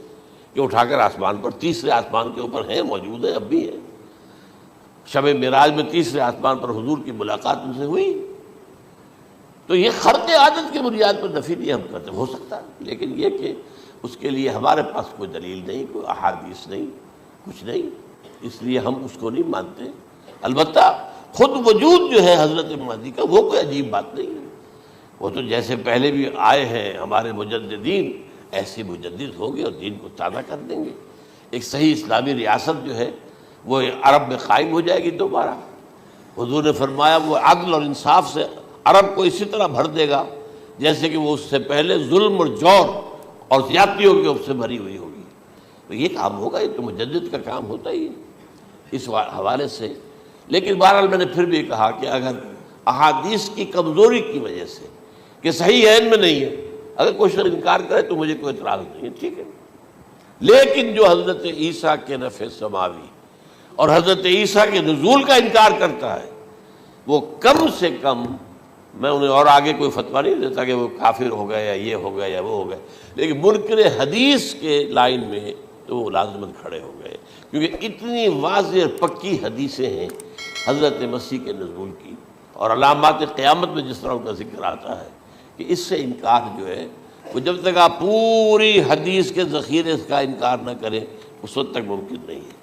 کہ اٹھا کر آسمان پر، تیسرے آسمان کے اوپر ہیں، موجود ہیں، اب بھی ہیں۔ شب معراج میں تیسرے آسمان پر حضور کی ملاقات ان سے ہوئی۔ تو یہ خرق عادت کی بنیاد پر نفی نہیں ہم کرتے، ہو سکتا ہے، لیکن یہ کہ اس کے لیے ہمارے پاس کوئی دلیل نہیں، کوئی احادیث نہیں، کچھ نہیں، اس لیے ہم اس کو نہیں مانتے۔ البتہ خود وجود جو ہے حضرت مہدی کا وہ کوئی عجیب بات نہیں ہے، وہ تو جیسے پہلے بھی آئے ہیں ہمارے مجددین، ایسے مجدد ہوں گے اور دین کو تازہ کر دیں گے۔ ایک صحیح اسلامی ریاست جو ہے وہ عرب میں قائم ہو جائے گی دوبارہ۔ حضور نے فرمایا وہ عدل اور انصاف سے عرب کو اسی طرح بھر دے گا جیسے کہ وہ اس سے پہلے ظلم اور جور اور زیادتیوں کے سے بھری ہوئی ہوگی۔ تو یہ کام ہوگا، یہ تو مجدد کا کام ہوتا ہی ہے اس حوالے سے۔ لیکن بہرحال میں نے پھر بھی کہا کہ اگر احادیث کی کمزوری کی وجہ سے کہ صحیح عین میں نہیں ہے، اگر کوئی شخص انکار کرے تو مجھے کوئی اعتراض نہیں ہے، ٹھیک ہے۔ لیکن جو حضرت عیسیٰ کے نفع سماوی اور حضرت عیسیٰ کے نزول کا انکار کرتا ہے، وہ کم سے کم، میں انہیں اور آگے کوئی فتویٰ نہیں دیتا کہ وہ کافر ہو گئے یا یہ ہو گئے یا وہ ہو گئے، لیکن منکر حدیث کے لائن میں تو وہ لازماً کھڑے ہو گئے، کیونکہ اتنی واضح پکی حدیثیں ہیں حضرت مسیح کے نزول کی، اور علامات قیامت میں جس طرح ان کا ذکر آتا ہے کہ اس سے انکار جو ہے وہ جب تک آپ پوری حدیث کے ذخیرے کا انکار نہ کریں اس وقت تک ممکن نہیں ہے۔